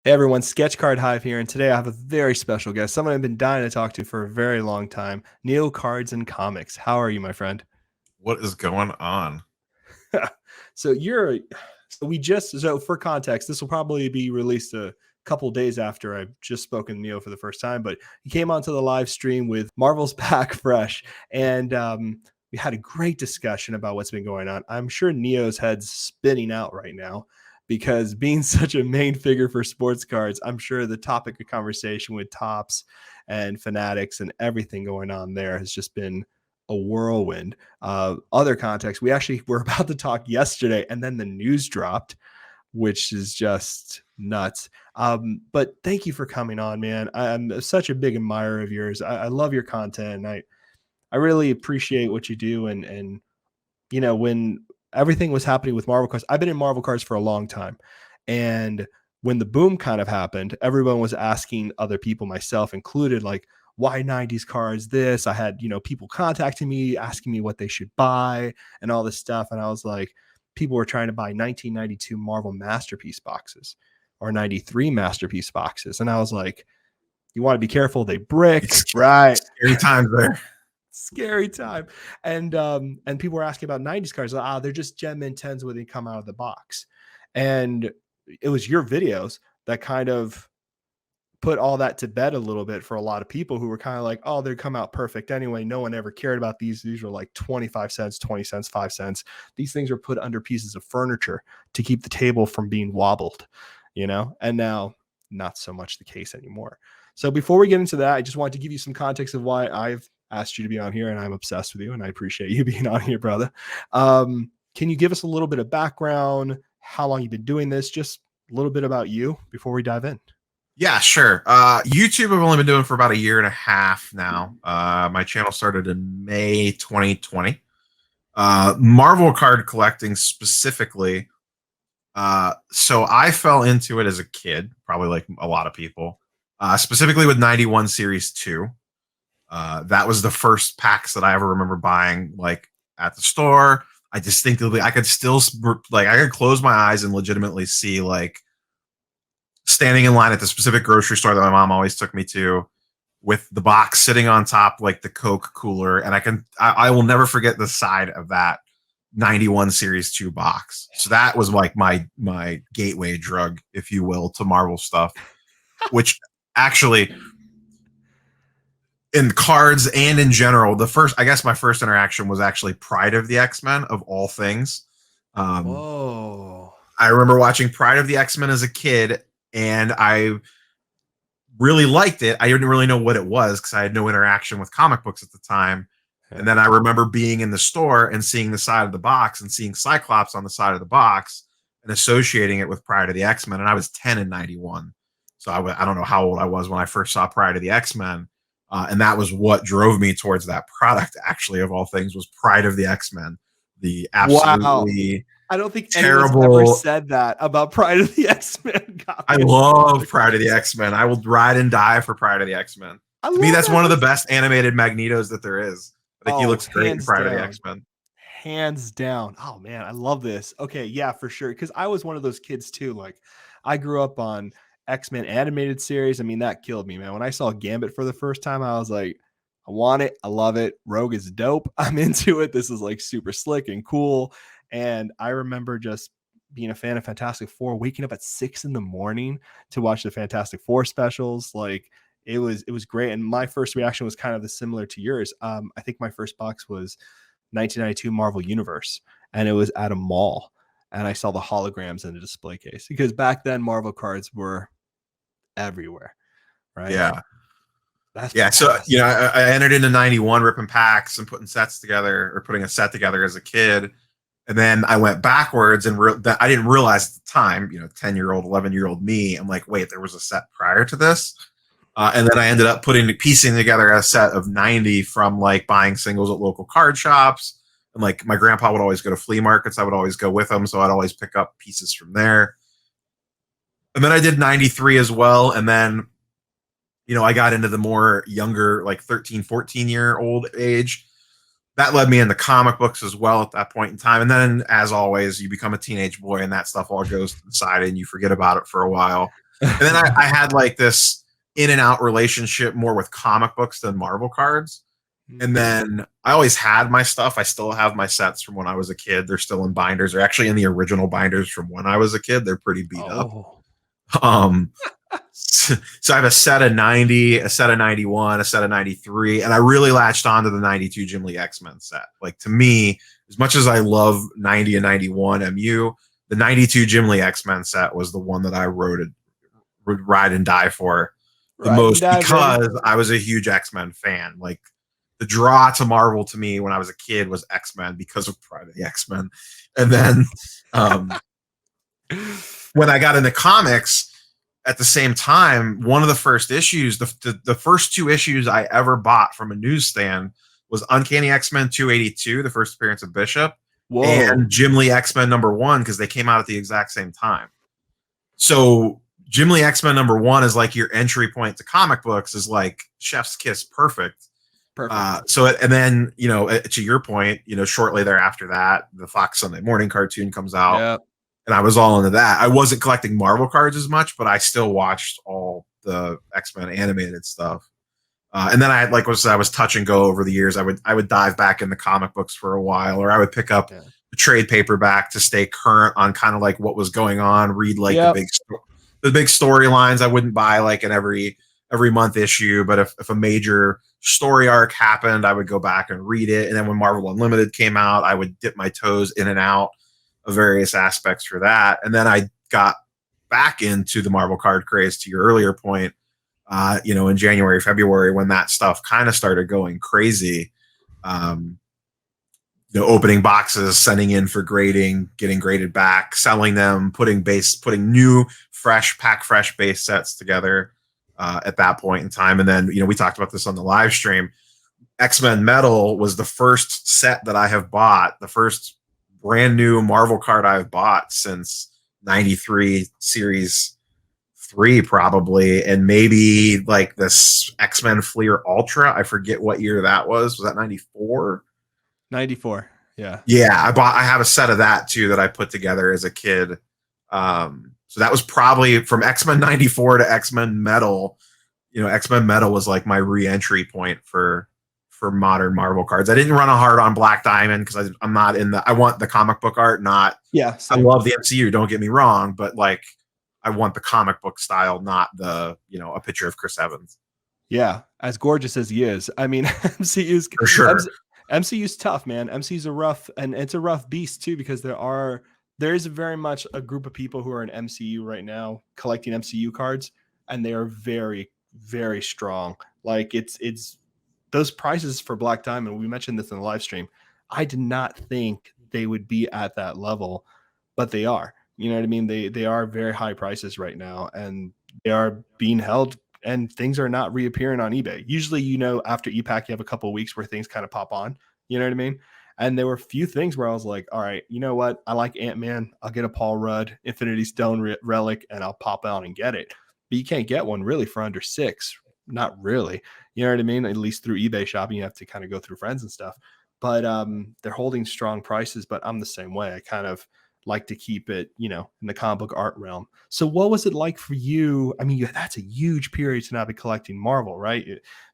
Hey everyone, Sketch Card Hive here, and today I have a very special guest, someone I've been dying to talk to for a very long time, Neo Cards and Comics. How are you, my friend? What is going on? so you're so for context, this will probably be released a couple days after I've just spoken to Neo for the first time, but he came onto the live stream with Marvel's Back Fresh, and we had a great discussion about what's been going on. I'm sure Neo's head's spinning out right now because being such a main figure for sports cards, I'm sure the topic of conversation with Tops and Fanatics and everything going on there has just been a whirlwind. Other context, we actually were about to talk yesterday, and then the news dropped, which is just nuts. But thank you for coming on, man. I'm such a big admirer of yours. I love your content, and I really appreciate what you do. And when everything was happening with Marvel Cards, I've been in Marvel Cards for a long time, and when the boom kind of happened, everyone was asking other people, myself included, like, why 90s cards this? I had, people contacting me, asking me what they should buy and all this stuff. And I was like, people were trying to buy 1992 Marvel Masterpiece boxes or 93 Masterpiece boxes. And I was like, you want to be careful. They brick, right? Scary times there. Scary time. And people were asking about 90s cards. Like, they're just Gem Mint 10s when they come out of the box. And it was your videos that kind of put all that to bed a little bit for a lot of people who were kind of like, oh, they come out perfect anyway. No one ever cared about these. These were like 25 cents, 20 cents, 5 cents. These things were put under pieces of furniture to keep the table from being wobbled, and now not so much the case anymore. So before we get into that, I just wanted to give you some context of why I've asked you to be on here, and I'm obsessed with you, and I appreciate you being on here, brother. Can you give us a little bit of background, how long you've been doing this, just a little bit about you before we dive in? Yeah, sure. YouTube I've only been doing for about a year and a half now. My channel started in May 2020. Marvel card collecting specifically. So I fell into it as a kid, probably like a lot of people, specifically with 91 Series 2. That was the first packs that I ever remember buying, like at the store. I distinctively, I could still, like, I could close my eyes and legitimately see, like, standing in line at the specific grocery store that my mom always took me to with the box sitting on top, like the Coke cooler. And I will never forget the side of that 91 Series 2 box. So that was like my gateway drug, if you will, to Marvel stuff, which actually in cards and in general, I guess my first interaction was actually Pride of the X-Men of all things. Whoa. I remember watching Pride of the X-Men as a kid, and I really liked it. I didn't really know what it was because I had no interaction with comic books at the time. Yeah. And then I remember being in the store and seeing the side of the box and seeing Cyclops on the side of the box and associating it with Pride of the X-Men. And I was 10 in 91. So I don't know how old I was when I first saw Pride of the X-Men. And that was what drove me towards that product, actually, of all things, was Pride of the X-Men. The absolutely Wow. I don't think terrible. anyone's ever said that about Pride of the X-Men. I love Pride of the X-Men. I will ride and die for Pride of the X-Men. To me, that's one of the best animated Magnetos that there is. I think he looks great in Pride of the X-Men. Hands down. Oh man, I love this. Okay, yeah, for sure. Because I was one of those kids too. Like, I grew up on X-Men animated series. I mean, that killed me, man. When I saw Gambit for the first time, I was like, I want it. I love it. Rogue is dope. I'm into it. This is like super slick and cool. And I remember just being a fan of Fantastic Four, waking up at 6 a.m. to watch the Fantastic Four specials. Like, it was great. And my first reaction was kind of similar to yours. I think my first box was 1992 Marvel Universe, and it was at a mall, and I saw the holograms in the display case because back then Marvel cards were everywhere, right? Yeah. That's yeah. fantastic. So, I entered into 91 ripping packs and putting sets together, or putting a set together as a kid. And then I went backwards and I didn't realize at the time, 10-year-old, 11-year-old me, I'm like, wait, there was a set prior to this. And then I ended up piecing together a set of 90 from like buying singles at local card shops. And like my grandpa would always go to flea markets. I would always go with him. So I'd always pick up pieces from there. And then I did 93 as well. And then, I got into the more younger, like 13, 14-year-old age. That led me into comic books as well at that point in time. And then, as always, you become a teenage boy and that stuff all goes to the side and you forget about it for a while. And then I had like this in and out relationship more with comic books than Marvel cards. And then I always had my stuff. I still have my sets from when I was a kid. They're still in binders. They're actually in the original binders from when I was a kid. They're pretty beat up. Oh, Um, so I have a set of 90, a set of 91, a set of 93, and I really latched onto the 92 Jim Lee X-Men set. Like, to me, as much as I love 90 and 91 MU, the 92 Jim Lee X-Men set was the one that I would ride and die for the right and most, die, because baby. I was a huge X-Men fan. Like, the draw to Marvel to me when I was a kid was X-Men because of Pride of the X-Men. And then when I got into comics at the same time, one of the first issues, the first two issues I ever bought from a newsstand was Uncanny X-Men 282, the first appearance of Bishop, Whoa. and Jim Lee X-Men #1, because they came out at the exact same time. So Jim Lee X-Men #1 is like your entry point to comic books, is like chef's kiss perfect. So, and then, to your point, shortly thereafter that, the Fox Sunday Morning cartoon comes out. Yeah. And I was all into that. I wasn't collecting Marvel cards as much, but I still watched all the X-Men animated stuff. And then I was touch and go over the years. I would dive back into comic books for a while, or I would pick up the trade paperback to stay current on kind of like what was going on. Read like the big storylines. I wouldn't buy like an every month issue, but if a major story arc happened, I would go back and read it. And then when Marvel Unlimited came out, I would dip my toes in and out of various aspects for that. And then I got back into the Marvel card craze, to your earlier point, in January, February, when that stuff kind of started going crazy. Opening boxes, sending in for grading, getting graded back, selling them, putting new, fresh base sets together at that point in time. And then, we talked about this on the live stream. X-Men Metal was the first set that I have bought, the first brand new Marvel card I've bought since 93 series 3, probably. And maybe like this X-Men Fleer Ultra. I forget what year that was. Was that 94? 94. Yeah. Yeah. I have a set of that too, that I put together as a kid. So that was probably from X-Men 94 to X-Men Metal. X-Men Metal was like my re-entry point for modern Marvel cards. I didn't run a hard on Black Diamond because I'm not I want the comic book art, not. Yeah. I love the MCU, don't get me wrong, but like, I want the comic book style, not a picture of Chris Evans. Yeah, as gorgeous as he is. I mean, MCU's for sure. MCU's tough, man. MCU's it's a rough beast too, because there is very much a group of people who are in MCU right now collecting MCU cards, and they are very, very strong. Like, it's those prices for Black Diamond. We mentioned this in the live stream. I did not think they would be at that level, but they are. You know what I mean? They are very high prices right now, and they are being held, and things are not reappearing on eBay. Usually, after EPAC, you have a couple of weeks where things kind of pop on. You know what I mean? And there were a few things where I was like, all right, you know what? I like Ant-Man. I'll get a Paul Rudd Infinity Stone relic, and I'll pop out and get it. But you can't get one really for under $6. Not really. You know what I mean? At least through eBay shopping, you have to kind of go through friends and stuff. But they're holding strong prices, but I'm the same way. I kind of like to keep it, in the comic book art realm. So what was it like for you? I mean, that's a huge period to not be collecting Marvel, right?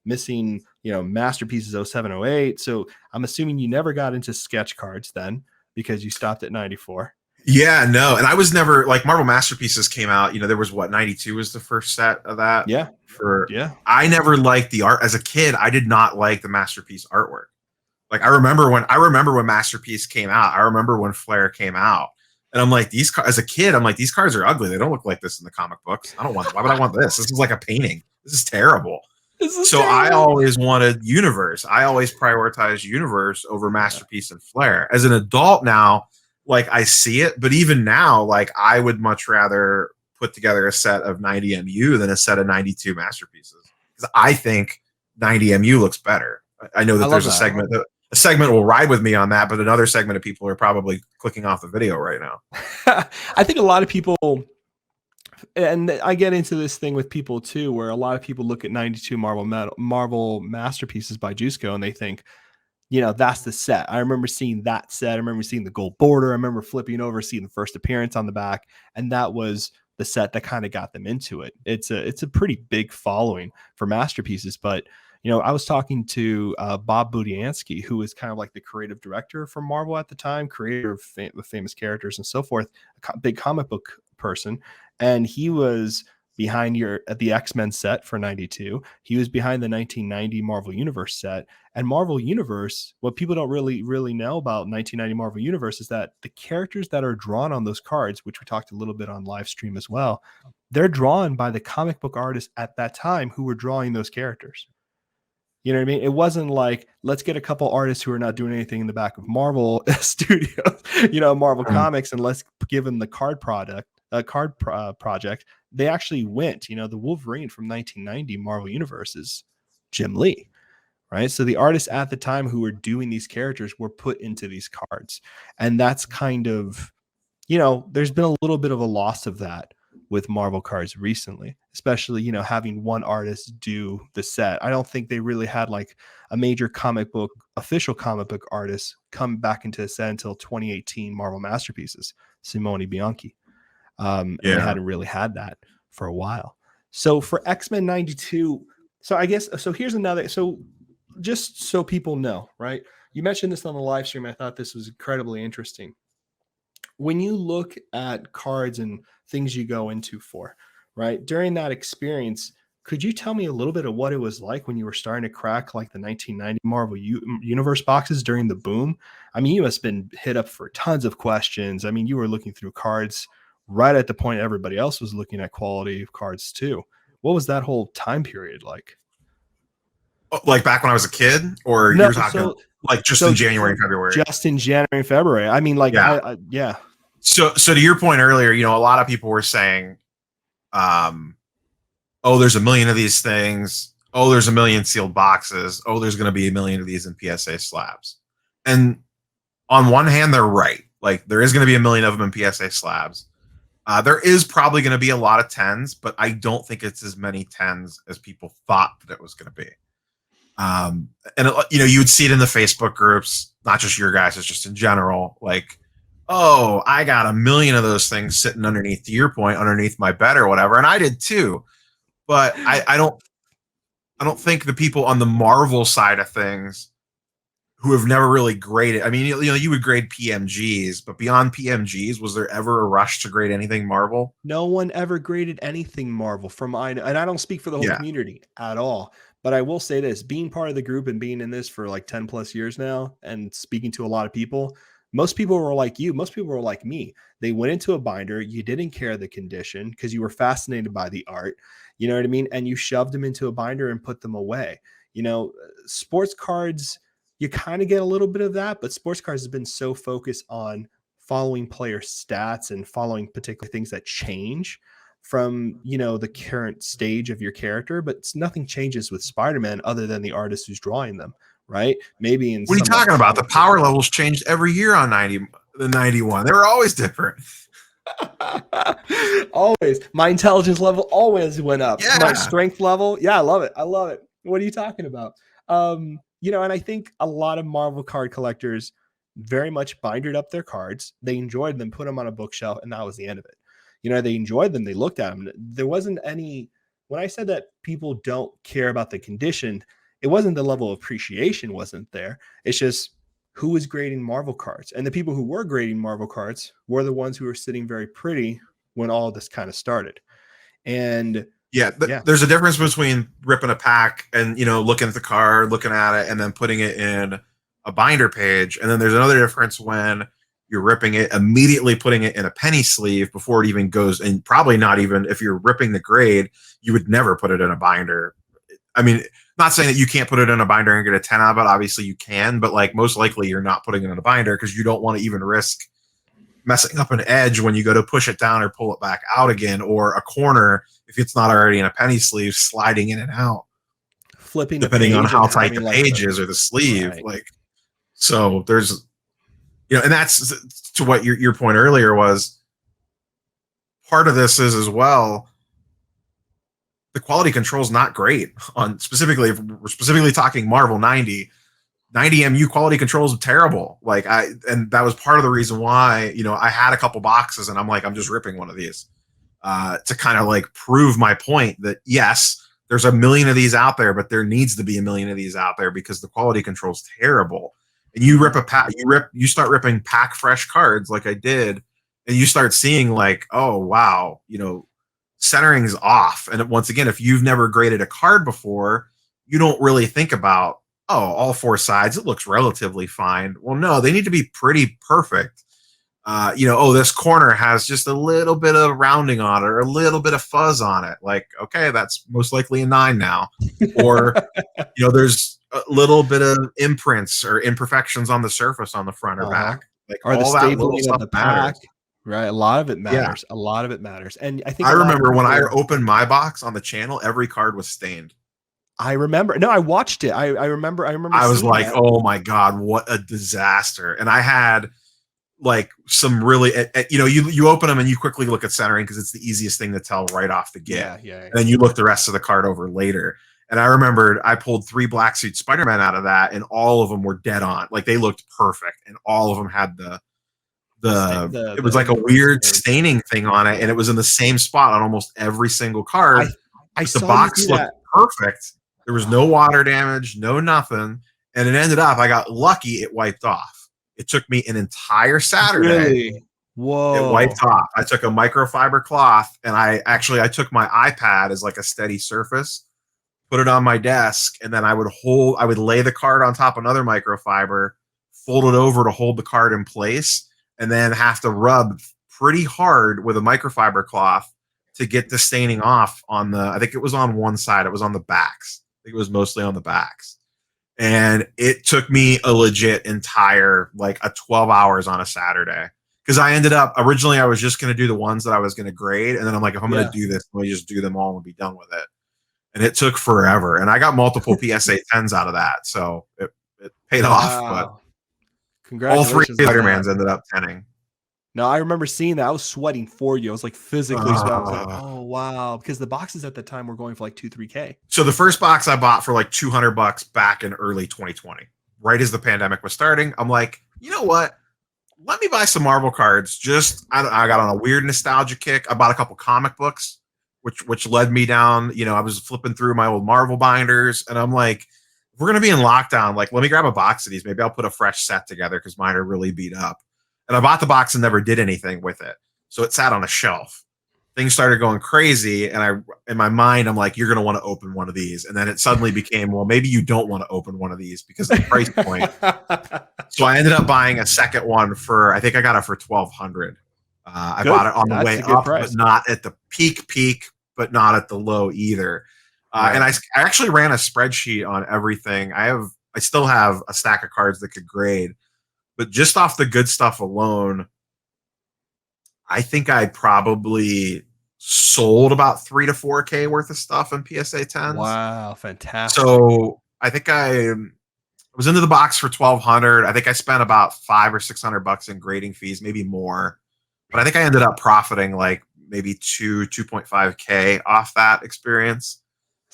Missing, Masterpieces 0708. So I'm assuming you never got into sketch cards then, because you stopped at 94. Yeah, no. And I was never, like, Marvel Masterpieces came out, there was 92 was the first set of that. Yeah. I never liked the art as a kid. I did not like the Masterpiece artwork. Like, I remember when Masterpiece came out. I remember when Flair came out. And I'm like, as a kid, I'm like, these cards are ugly. They don't look like this in the comic books. I don't want, why would I want this? This is like a painting. This is terrible. I always wanted Universe. I always prioritized Universe over Masterpiece and Flair. As an adult now, like, I see it, but even now, like, I would much rather put together a set of 90 MU than a set of 92 Masterpieces, because I think 90 MU looks better. I know that there's a segment will ride with me on that, but another segment of people are probably clicking off the video right now. I think a lot of people, and I get into this thing with people too, where a lot of people look at 92 Marvel Masterpieces by Jusco, and they think, that's the set. I remember seeing that set. I remember seeing the gold border. I remember flipping over, seeing the first appearance on the back, and that was the set that kind of got them into it. It's a pretty big following for masterpieces. But I was talking to Bob Budiansky, who was kind of like the creative director for Marvel at the time, creator of famous characters and so forth, big comic book person, and he was behind the X-Men set for 92. He was behind the 1990 Marvel Universe set. And Marvel Universe, what people don't really know about 1990 Marvel Universe is that the characters that are drawn on those cards, which we talked a little bit on live stream as well, they're drawn by the comic book artists at that time who were drawing those characters. You know what I mean? It wasn't like, let's get a couple artists who are not doing anything in the back of Marvel Studios, Marvel Comics, and let's give them the project. They actually went, the Wolverine from 1990 Marvel Universe is Jim Lee, right? So the artists at the time who were doing these characters were put into these cards. And that's kind of, there's been a little bit of a loss of that with Marvel cards recently, especially, having one artist do the set. I don't think they really had like a major official comic book artist come back into the set until 2018 Marvel Masterpieces, Simone Bianchi. And they hadn't really had that for a while. So for X-Men 92, so here's another, so just so people know, right? You mentioned this on the live stream. I thought this was incredibly interesting. When you look at cards and things you go into for, right? During that experience, could you tell me a little bit of what it was like when you were starting to crack like the 1990 Marvel Universe boxes during the boom? I mean, you must have been hit up for tons of questions. I mean, you were looking through cards right at the point everybody else was looking at quality of cards too. What was that whole time period like? Like back when I was a kid, or No, you're talking just in January and February? Just in January and February. I mean, like, yeah. So to your point earlier, a lot of people were saying, oh, there's a million of these things. Oh, there's a million sealed boxes. Oh, there's going to be a million of these in PSA slabs. And on one hand, they're right. Like, there is going to be a million of them in PSA slabs. There is probably going to be a lot of 10s, but I don't think it's as many 10s as people thought that it was going to be. And you would see it in the Facebook groups, not just your guys, it's just in general. Like, oh, I got a million of those things sitting underneath, to your point, underneath my bed or whatever, and I did too. But I don't think the people on the Marvel side of things who have never really graded. I mean, you would grade PMGs, but beyond PMGs, was there ever a rush to grade anything Marvel? No one ever graded anything Marvel and I don't speak for the whole community at all. But I will say this, being part of the group and being in this for like 10 plus years now and speaking to a lot of people, most people were like you. Most people were like me. They went into a binder. You didn't care the condition because you were fascinated by the art. You know what I mean? And you shoved them into a binder and put them away. Sports cards, you kind of get a little bit of that, but sports cards has been so focused on following player stats and following particular things that change from, the current stage of your character, but nothing changes with Spider-Man other than the artist who's drawing them, right? Maybe in what are you talking about? The power levels changed every year on 91. They were always different. Always. My intelligence level always went up. Yeah. My strength level. Yeah, I love it. What are you talking about? And I think a lot of Marvel card collectors very much bindered up their cards. They enjoyed them, put them on a bookshelf, and that was the end of it. They enjoyed them. They looked at them. There wasn't any, when I said that people don't care about the condition, it wasn't the level of appreciation wasn't there. It's just who was grading Marvel cards. And the people who were grading Marvel cards were the ones who were sitting very pretty when all this kind of started. And there's a difference between ripping a pack and, looking at the card, looking at it, and then putting it in a binder page. And then there's another difference when you're ripping it, immediately putting it in a penny sleeve before it even goes, and probably not even, if you're ripping the grade, you would never put it in a binder. I mean, not saying that you can't put it in a binder and get a 10 out of it. Obviously you can, but like most likely you're not putting it in a binder because you don't want to even risk messing up an edge when you go to push it down or pull it back out again, or a corner, if it's not already in a penny sleeve, sliding in and out. Flipping depending on how tight the page is or the sleeve. Right. Like, so there's, and that's to what your point earlier was. Part of this is as well, the quality control is not great on specifically, if we're specifically talking Marvel 90 MU quality controls are terrible. And that was part of the reason why, I had a couple boxes and I'm like, I'm just ripping one of these to kind of like prove my point that yes, there's a million of these out there, but there needs to be a million of these out there because the quality control is terrible. And you rip a pack, you start ripping pack fresh cards like I did, and you start seeing like, oh wow, centering's off. And once again, if you've never graded a card before, you don't really think about, oh, all four sides, it looks relatively fine. Well, no, they need to be pretty perfect. Oh, this corner has just a little bit of rounding on it or a little bit of fuzz on it. Like, okay, that's most likely a 9 now. Or, there's a little bit of imprints or imperfections on the surface on the front or back. Like or all the that little stapling stuff of the matters. pack. Right. A lot of it Yeah. matters. A lot of it matters. And I think I remember when I opened my box on the channel, every card was stained. I remember. No, I watched it. I remember. I was like, that. oh my God, what a disaster. And I had like some really, you open them and you quickly look at centering because it's the easiest thing to tell right off the get. Yeah. And then you look the rest of the card over later. And I remembered I pulled 3 black suit Spider-Man out of that, and all of them were dead on. Like they looked perfect, and all of them had it was like a weird staining thing on it, and it was in the same spot on almost every single card. I the box looked perfect. There was no water damage, no nothing, and it ended up I got lucky. It wiped off. It took me an entire Saturday. Really? Whoa! It wiped off. I took a microfiber cloth, and I took my iPad as like a steady surface, put it on my desk, and then I would lay the card on top of another microfiber, fold it over to hold the card in place, and then have to rub pretty hard with a microfiber cloth to get the staining off on I think it was on one side. It was on the backs. I think it was mostly on the backs. And it took me a legit entire, like a 12 hours on a Saturday. Because I ended up, originally I was just going to do the ones that I was going to grade. And then I'm like, if I'm going to do this, let me just do them all and be done with it. And it took forever. And I got multiple PSA 10s out of that. So it paid off. But congratulations. All 3 Spider-Mans ended up 10ing. No, I remember seeing that. I was sweating for you. I was like physically sweating. I was like, oh wow, because the boxes at the time were going for like $2-3K. So the first box I bought for like $200 back in early 2020, right as the pandemic was starting. I'm like, you know what? Let me buy some Marvel cards. I got on a weird nostalgia kick. I bought a couple comic books, which led me down. I was flipping through my old Marvel binders, and I'm like, if we're gonna be in lockdown, like let me grab a box of these. Maybe I'll put a fresh set together because mine are really beat up. And I bought the box and never did anything with it. So it sat on a shelf. Things started going crazy. And in my mind, I'm like, you're going to want to open one of these. And then it suddenly became, well, maybe you don't want to open one of these because of the price point. So I ended up buying a second one I think I got it for $1,200. I bought it on the way up, but not at the peak, but not at the low either. And I actually ran a spreadsheet on everything. I still have a stack of cards that could grade. But just off the good stuff alone, I think I probably sold about 3 to 4K worth of stuff in PSA 10s. Wow, fantastic. So I think I was into the box for $1,200. I think I spent about $500 or $600 in grading fees, maybe more. But I think I ended up profiting like maybe 2.5K off that experience.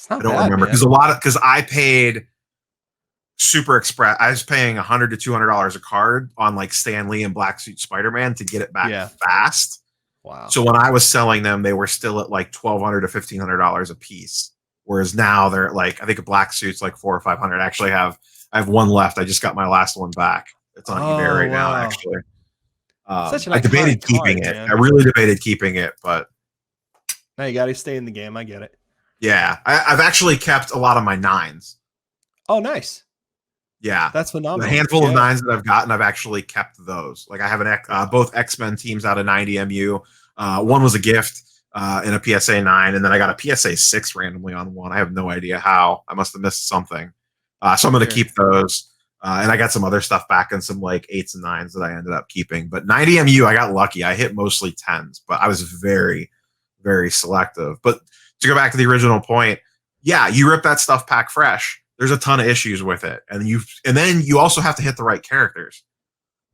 I don't remember because I paid Super Express. I was paying $100 to $200 a card on like Stan Lee and Black Suit Spider-Man to get it back fast. Wow. So when I was selling them, they were still at like $1,200 to $1,500 a piece. Whereas now they're like, I think a Black Suit's like $400 or $500. Actually, I have one left. I just got my last one back. It's on eBay right now, actually. I debated keeping it. Man. I really debated keeping it, but now you got to stay in the game. I get it. Yeah, I've actually kept a lot of my 9s. Oh, nice. Yeah, that's phenomenal. The handful of 9s that I've gotten, I've actually kept those. Like I have both X-Men teams out of 90 MU. One was a gift in a PSA 9, and then I got a PSA 6 randomly on one. I have no idea how. I must have missed something. So I'm going to keep those. And I got some other stuff back in some like 8s and 9s that I ended up keeping. But 90 MU, I got lucky. I hit mostly 10s, but I was very, very selective. But to go back to the original point, yeah, you rip that stuff pack fresh. There's a ton of issues with it. And then you also have to hit the right characters.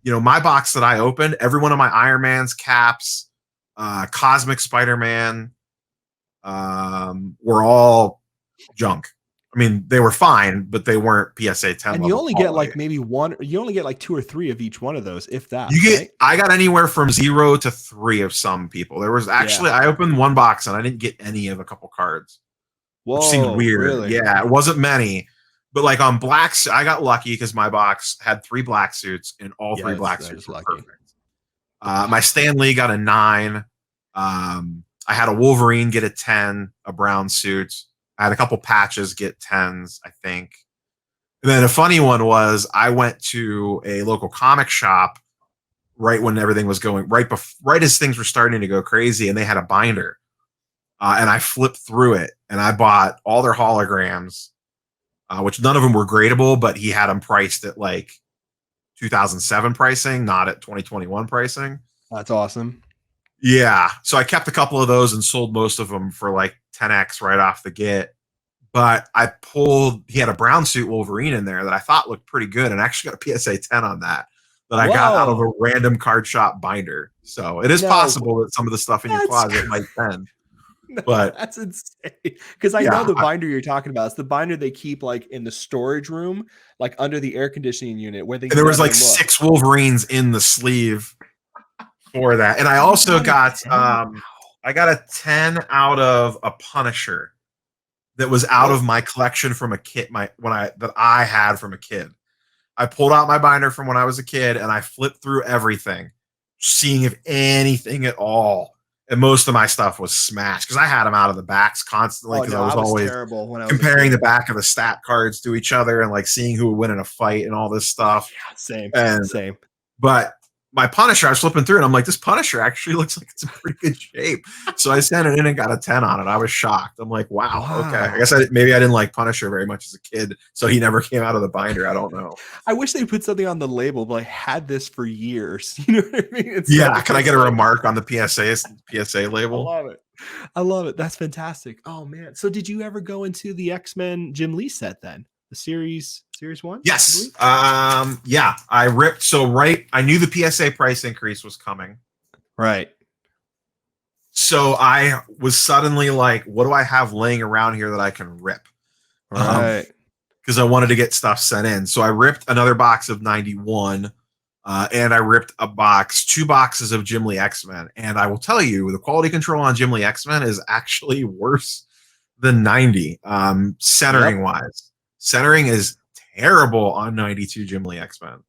My box that I opened, every one of my Iron Mans, Caps, Cosmic Spider-Man, were all junk. I mean, they were fine, but they weren't PSA 10 And level you only get quality. like maybe one. You only get like 2 or 3 of each one of those, if that. You get, right? I got anywhere from 0 to 3 of some people. There was actually, I opened one box and I didn't get any of a couple cards, which seemed Whoa, weird. really? Yeah, it wasn't many, but like on blacks, I got lucky because my box had 3 black suits and all 3 Yes, black that is suits were lucky. perfect. My Stan Lee got a 9. I had a Wolverine get a 10, a brown suit. I had a couple patches get 10s, I think. And then a funny one was I went to a local comic shop right when everything was going right as things were starting to go crazy, and they had a binder, and I flipped through it and I bought all their holograms, which none of them were gradable, but he had them priced at like 2007 pricing, not at 2021 pricing. That's awesome. Yeah, so I kept a couple of those and sold most of them for like 10x right off the get. But he had a brown suit Wolverine in there that I thought looked pretty good, and actually got a PSA 10 on that I got out of a Whoa. random card shop binder. So it is No, possible that some of the stuff in your that's closet might bend. no, But that's insane. Because I know yeah, the binder you're talking about. It's the binder they keep like in the storage room, like under the air conditioning unit, where they there was never like look. 6 Wolverines in the sleeve for that. And I You also got a 10? I got a 10 out of a Punisher that was out of my collection from a kid that I had from a kid. I pulled out my binder from when I was a kid and I flipped through everything, seeing if anything at all. And most of my stuff was smashed because I had them out of the backs constantly Oh because no, I was I was always terrible when I was a comparing the kid. back of the stat cards to each other and like seeing who would win in a fight and all this stuff. Yeah, same, And same. but my Punisher, I was flipping through and I'm like, this Punisher actually looks like it's in pretty good shape. So I sent it in and got a 10 on it. I was shocked. I'm like, wow, okay. I guess maybe I didn't like Punisher very much as a kid, so he never came out of the binder. I don't know. I wish they put something on the label, but I had this for years. You know what I mean? Yeah, can I get a remark on the PSA I label? love it. I love it. That's fantastic. Oh man. So did you ever go into the X-Men Jim Lee set then? The series 1? Yes. Yeah, I ripped. So I knew the PSA price increase was coming. Right. So I was suddenly like, what do I have laying around here that I can rip? Right. Because I wanted to get stuff sent in. So I ripped another box of 91, and I ripped 2 boxes of Jim Lee X-Men. And I will tell you, the quality control on Jim Lee X-Men is actually worse than 90, centering wise. Centering is terrible on 92 Jim Lee X-Men.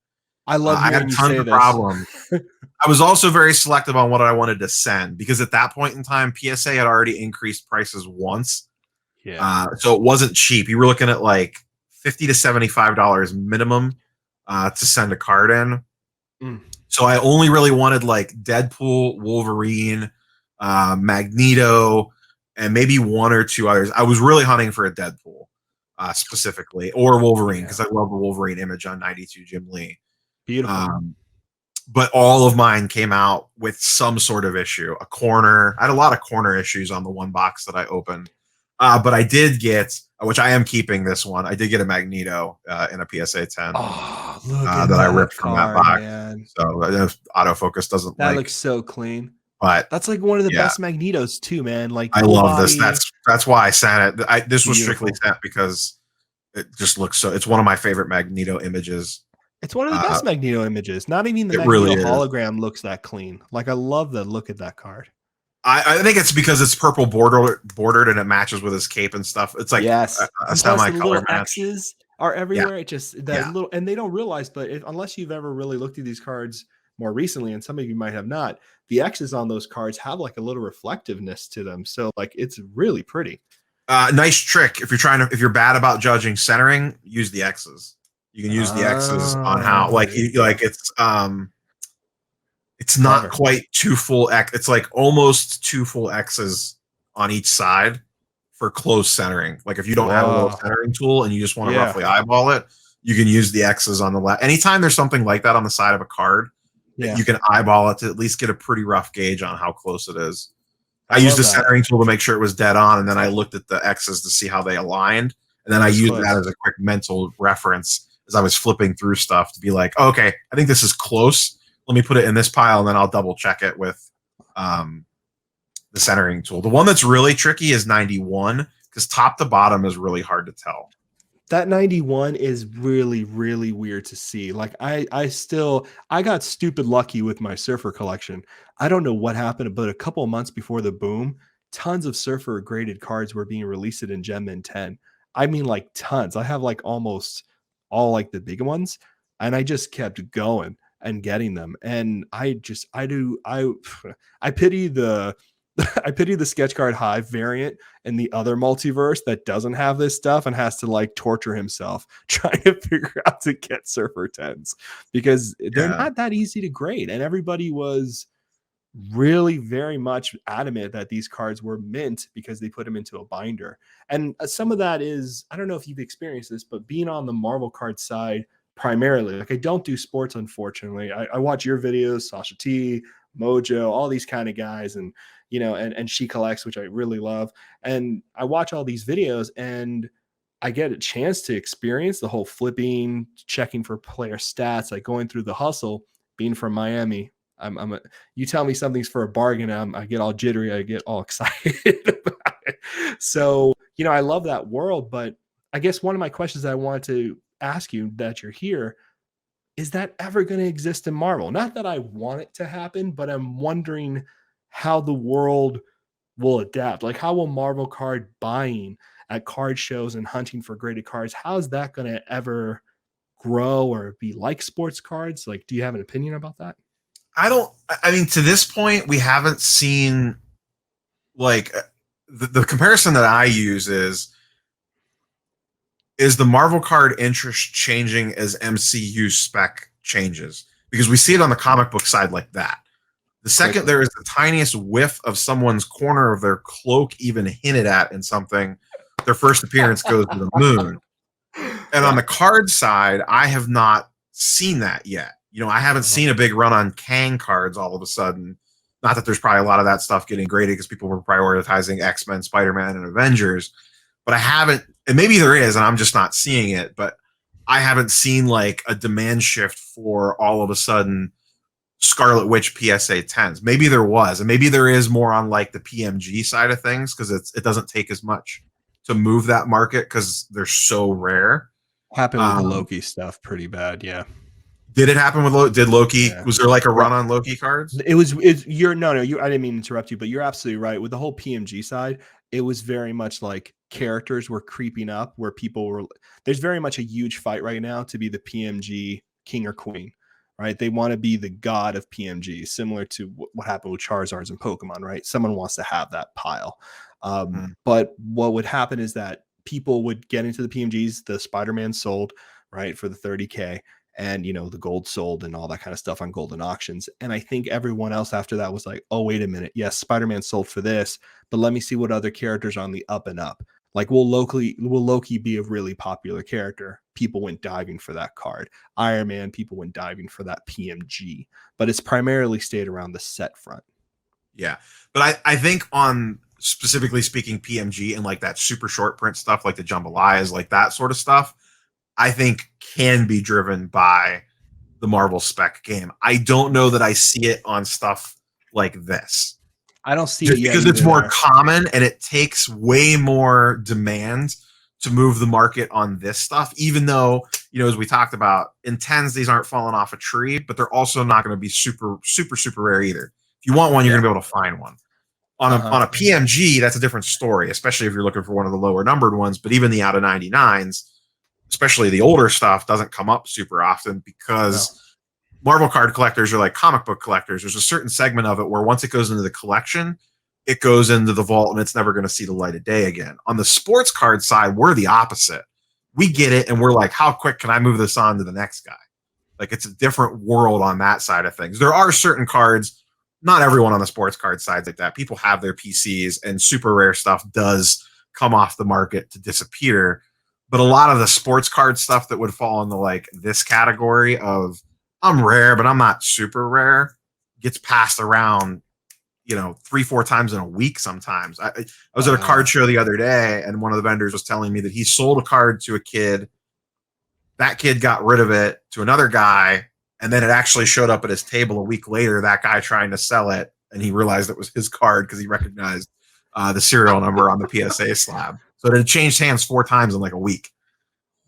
I love I had hearing you tons say of this. problems. I was also very selective on what I wanted to send because at that point in time, PSA had already increased prices once. Yeah. So it wasn't cheap. You were looking at like $50 to $75 minimum to send a card in. So I only really wanted like Deadpool, Wolverine, Magneto, and maybe 1 or 2 others. I was really hunting for a Deadpool specifically, or Wolverine, because I love the Wolverine image on 92 Jim Lee. Beautiful. But all of mine came out with some sort of issue. A corner. I had a lot of corner issues on the one box that I opened. But I did get, which I am keeping this one, I did get a Magneto in a PSA 10 Oh, look at that I that ripped from that card, box. man. So autofocus doesn't That like. looks so clean. But that's like one of the yeah, best Magnetos too, man. Like I love this. That's why I sent it. This was strictly sent because it just looks so. It's one of my favorite Magneto images. It's one of the best Magneto images. Not even the Magneto really hologram looks that clean. Like I love the look at that card. I think it's because it's purple bordered and it matches with his cape and stuff. It's like yes, a semi-color match. X's are everywhere. It just little, and they don't realize, but unless you've ever really looked at these cards more recently, and some of you might have not, the X's on those cards have like a little reflectiveness to them. So like it's really pretty. Nice trick. If you're bad about judging centering, use the X's. You can use the X's on how it's not quite 2 full X. It's like almost 2 full X's on each side for close centering. Like if you don't have a little centering tool and you just want to roughly eyeball it, you can use the X's on the left. Anytime there's something like that on the side of a card, you can eyeball it to at least get a pretty rough gauge on how close it is. I used the centering tool to make sure it was dead on, and then I looked at the X's to see how they aligned, and then I used that as a quick mental reference as I was flipping through stuff to be like, oh, okay, I think this is close. Let me put it in this pile, and then I'll double check it with the centering tool. The one that's really tricky is 91 because top to bottom is really hard to tell. That 91 is really, really weird to see. Like I got stupid lucky with my Surfer collection. I don't know what happened, but a couple of months before the boom, tons of Surfer graded cards were being released in Gem Mint 10. I mean, like tons. I have like almost all like the big ones, and I just kept going and getting them. And I pity the I pity the sketch card hive variant in the other multiverse that doesn't have this stuff and has to like torture himself trying to figure out to get Surfer 10s because they're not that easy to grade. And everybody was really very much adamant that these cards were mint because they put them into a binder. And some of that is, I don't know if you've experienced this, but being on the Marvel card side primarily, like I don't do sports, unfortunately. I watch your videos, Sasha T, Mojo, all these kind of guys, and and She Collects, which I really love. And I watch all these videos and I get a chance to experience the whole flipping, checking for player stats, like going through the hustle. Being from Miami, you tell me something's for a bargain, I get all jittery, I get all excited about it. So, I love that world. But I guess one of my questions I wanted to ask you that you're here, is that ever going to exist in Marvel? Not that I want it to happen, but I'm wondering how the world will adapt. Like, how will Marvel card buying at card shows and hunting for graded cards, how is that going to ever grow or be like sports cards? Like, do you have an opinion about that? I mean, to this point, we haven't seen like the comparison that I use is the Marvel card interest changing as MCU spec changes? Because we see it on the comic book side like that. The second there is the tiniest whiff of someone's corner of their cloak even hinted at in something, their first appearance goes to the moon. And on the card side, I have not seen that yet. I haven't seen a big run on Kang cards all of a sudden. Not that there's probably a lot of that stuff getting graded because people were prioritizing X-Men, Spider-Man, and Avengers. But I haven't, and maybe there is, and I'm just not seeing it, but I haven't seen like a demand shift for all of a sudden Scarlet Witch PSA 10s. Maybe there was, and maybe there is more on like the PMG side of things because it doesn't take as much to move that market because they're so rare. Happened with the Loki stuff pretty bad, yeah. Did it happen with Loki? Did Loki? Yeah. Was there like a run on Loki cards? I didn't mean to interrupt you, but you're absolutely right. With the whole PMG side, it was very much like characters were creeping up where people were. There's very much a huge fight right now to be the PMG king or queen, right? They want to be the god of PMG, similar to what happened with Charizards and Pokemon, right? Someone wants to have that pile. But what would happen is that people would get into the PMGs, the Spider-Man sold, right, for the 30K. And the gold sold and all that kind of stuff on golden auctions. And I think everyone else after that was like, oh, wait a minute, yes, Spider-Man sold for this, but let me see what other characters are on the up and up. Like, will Loki be a really popular character? People went diving for that card. Iron Man, people went diving for that PMG, but it's primarily stayed around the set front. Yeah, but I think on specifically speaking PMG and like that super short print stuff, like the jambalayas, like that sort of stuff, I think can be driven by the Marvel spec game. I don't know that I see it on stuff like this. I don't see just it yet because it's more common and it takes way more demand to move the market on this stuff. Even though, as we talked about, in 10s, these aren't falling off a tree, but they're also not going to be super, super, super rare either. If you want one, you're going to be able to find one. On a PMG, that's a different story, especially if you're looking for one of the lower numbered ones. But even the out of 99s, especially the older stuff, doesn't come up super often because Marvel card collectors are like comic book collectors. There's a certain segment of it where once it goes into the collection, it goes into the vault and it's never going to see the light of day again. On the sports card side, we're the opposite. We get it and we're like, how quick can I move this on to the next guy? Like, it's a different world on that side of things. There are certain cards, not everyone on the sports card side like that. People have their PCs and super rare stuff does come off the market to disappear. But a lot of the sports card stuff that would fall into like this category of I'm rare, but I'm not super rare, gets passed around, 3-4 times in a week sometimes. I was at a card show the other day, and one of the vendors was telling me that he sold a card to a kid. That kid got rid of it to another guy, and then it actually showed up at his table a week later, that guy trying to sell it, and he realized it was his card because he recognized the serial number on the PSA slab. So it had changed hands 4 times in like a week.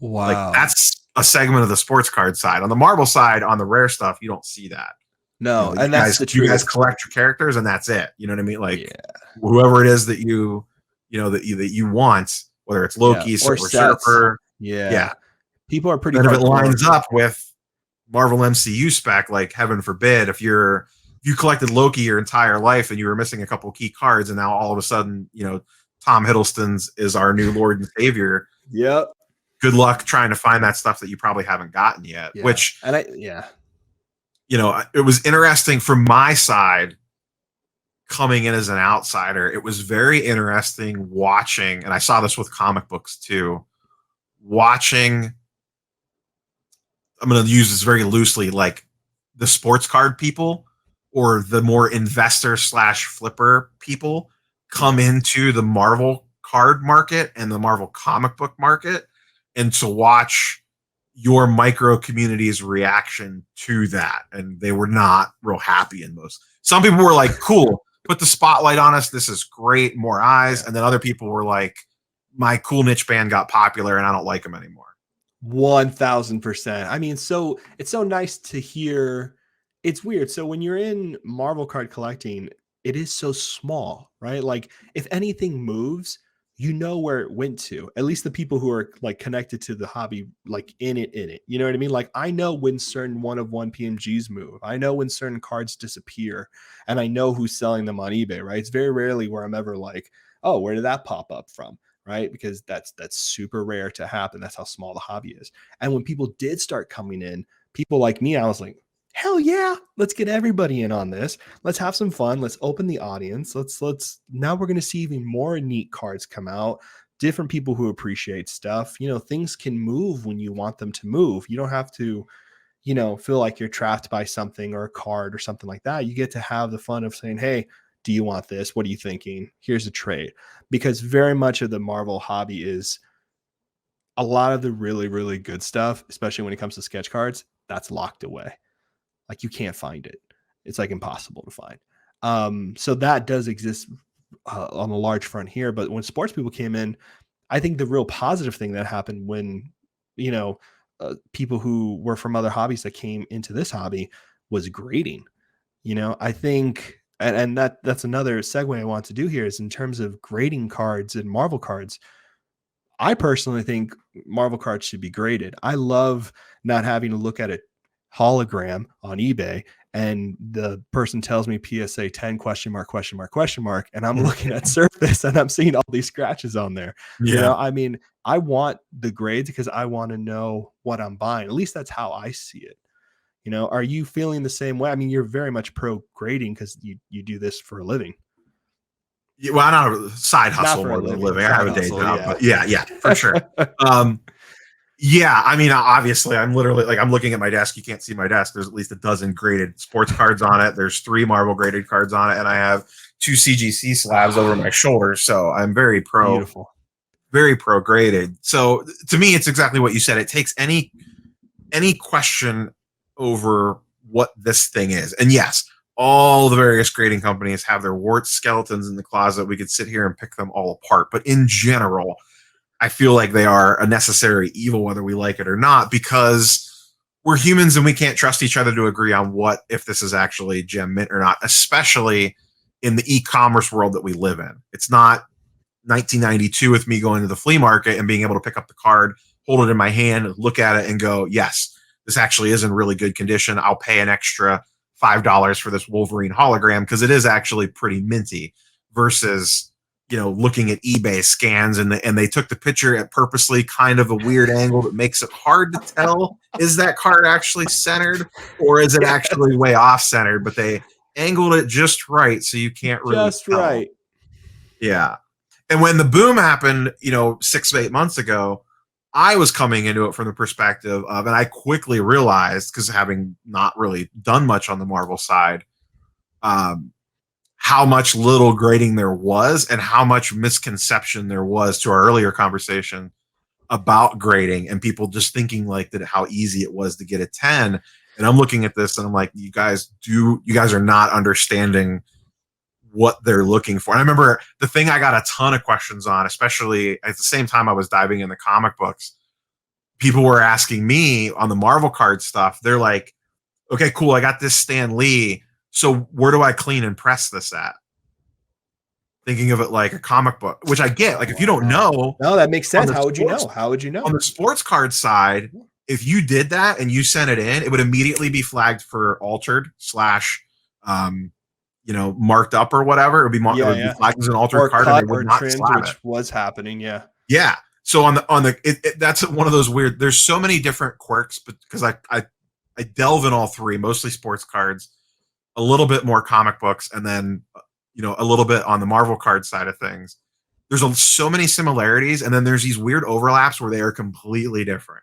Like Wow. that's a segment of the sports card side. On the Marvel side, on the rare stuff, you don't see that. No, You and that's the you guys truth. collect your characters and that's it. You know what I mean? Like Yeah. whoever it is that that you want, whether it's Yeah. Loki, Or Silver sets. Surfer, Yeah. yeah. People are pretty Then if it hardcore. lines up with Marvel MCU spec, like heaven forbid, if you collected Loki your entire life and you were missing a couple key cards, and now all of a sudden, Tom Hiddleston's is our new Lord and Savior. Yep. Good luck trying to find that stuff that you probably haven't gotten yet. Yeah. Which, And it was interesting from my side coming in as an outsider. It was very interesting watching, and I saw this with comic books too, watching, I'm going to use this very loosely, like the sports card people or the more investor slash flipper people come into the Marvel card market and the Marvel comic book market, and to watch your micro community's reaction to that. And they were not real happy in most. Some people were like, cool, put the spotlight on us. This is great. More eyes. Yeah. And then other people were like, my cool niche band got popular and I don't like them anymore. 1000%. I mean, so it's so nice to hear. It's weird. So when you're in Marvel card collecting, it is so small, right? Like if anything moves, you know where it went to. At least the people who are like connected to the hobby, like in it. You know what I mean? Like I know when certain one of one PMGs move. I know when certain cards disappear, and I know who's selling them on eBay, right? It's very rarely where I'm ever like, oh, where did that pop up from? Right? Because that's super rare to happen. That's how small the hobby is. And when people did start coming in, people like me, I was like, hell yeah, let's get everybody in on this. Let's have some fun. Let's open the audience. Let's now we're going to see even more neat cards come out. Different people who appreciate stuff. Things can move when you want them to move. You don't have to, feel like you're trapped by something or a card or something like that. You get to have the fun of saying, hey, do you want this? What are you thinking? Here's a trade. Because very much of the Marvel hobby is a lot of the really, really good stuff, especially when it comes to sketch cards, that's locked away. Like you can't find it. It's like impossible to find. So that does exist on a large front here. But when sports people came in, I think the real positive thing that happened when, people who were from other hobbies that came into this hobby was grading. I think, and that's another segue I want to do here is in terms of grading cards and Marvel cards. I personally think Marvel cards should be graded. I love not having to look at a hologram on eBay and the person tells me PSA 10 question mark, and I'm looking at surface and I'm seeing all these scratches on there. Yeah. I mean, I want the grades because I want to know what I'm buying. At least that's how I see it. Are you feeling the same way? I mean, you're very much pro grading because you do this for a living. Yeah, well, not a side hustle more than a living. I have a day job, but yeah, for sure. Yeah, I mean, obviously, I'm literally like I'm looking at my desk. You can't see my desk. There's at least a dozen graded sports cards on it. There's 3 Marvel graded cards on it, and I have 2 CGC slabs over my shoulders. So I'm very pro graded. So to me, it's exactly what you said. It takes any question over what this thing is, and yes, all the various grading companies have their warts, skeletons in the closet. We could sit here and pick them all apart, but in general, I feel like they are a necessary evil, whether we like it or not, because we're humans and we can't trust each other to agree on if this is actually gem mint or not, especially in the e-commerce world that we live in. It's not 1992 with me going to the flea market and being able to pick up the card, hold it in my hand, look at it and go, yes, this actually is in really good condition. I'll pay an extra $5 for this Wolverine hologram because it is actually pretty minty, versus looking at eBay scans and they took the picture at purposely kind of a weird angle that makes it hard to tell, is that card actually centered or is it actually way off centered, but they angled it just right so you can't really tell. Right. Yeah. And when the boom happened, 6 to 8 months ago, I was coming into it from the perspective of, and I quickly realized, because having not really done much on the Marvel side, how much little grading there was and how much misconception there was to our earlier conversation about grading and people just thinking like that, how easy it was to get a 10. And I'm looking at this and I'm like, you guys are not understanding what they're looking for. And I remember the thing I got a ton of questions on, especially at the same time I was diving into comic books. People were asking me on the Marvel card stuff. They're like, okay, cool. I got this Stan Lee. So where do I clean and press this at? Thinking of it like a comic book, which I get. Like, if you don't know, no, that makes sense. How would you know? How would you know? On the sports card side, if you did that and you sent it in, it would immediately be flagged for altered slash, marked up or whatever. It would be, it would be flagged as an altered or card, cut, and they would or not trimmed, slap which it. was happening. Yeah. Yeah. So that's one of those weird. There's so many different quirks, but because I delve in all three, mostly sports cards, a little bit more comic books, and then a little bit on the Marvel card side of things. There's so many similarities, and then there's these weird overlaps where they are completely different.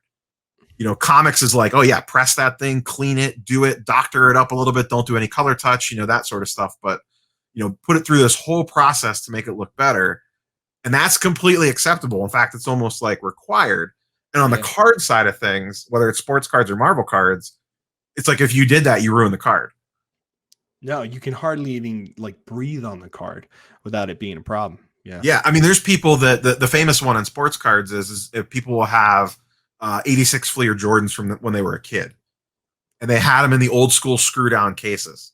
Comics is like, oh yeah, press that thing, clean it, do it, doctor it up a little bit, don't do any color touch, that sort of stuff. But put it through this whole process to make it look better. And that's completely acceptable. In fact, it's almost like required. And on the card side of things, whether it's sports cards or Marvel cards, it's like if you did that, you ruin the card. No, you can hardly even like breathe on the card without it being a problem. Yeah. Yeah. I mean, there's people that the famous one in sports cards is if people will have 86 Fleer Jordans from when they were a kid, and they had them in the old school screw down cases.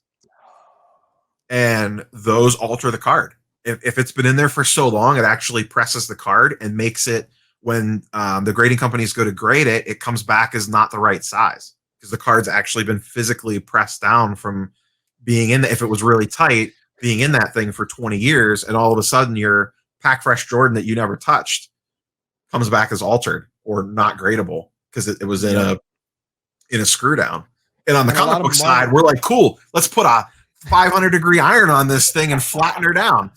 And those alter the card. If it's been in there for so long, it actually presses the card and makes it, when the grading companies go to grade it, it comes back as not the right size because the card's actually been physically pressed down from being in if it was really tight, being in that thing for 20 years, and all of a sudden your pack fresh Jordan that you never touched comes back as altered or not gradable because it was in a screw down. And on the comic book side, we're like, cool, let's put a 500-degree iron on this thing and flatten her down.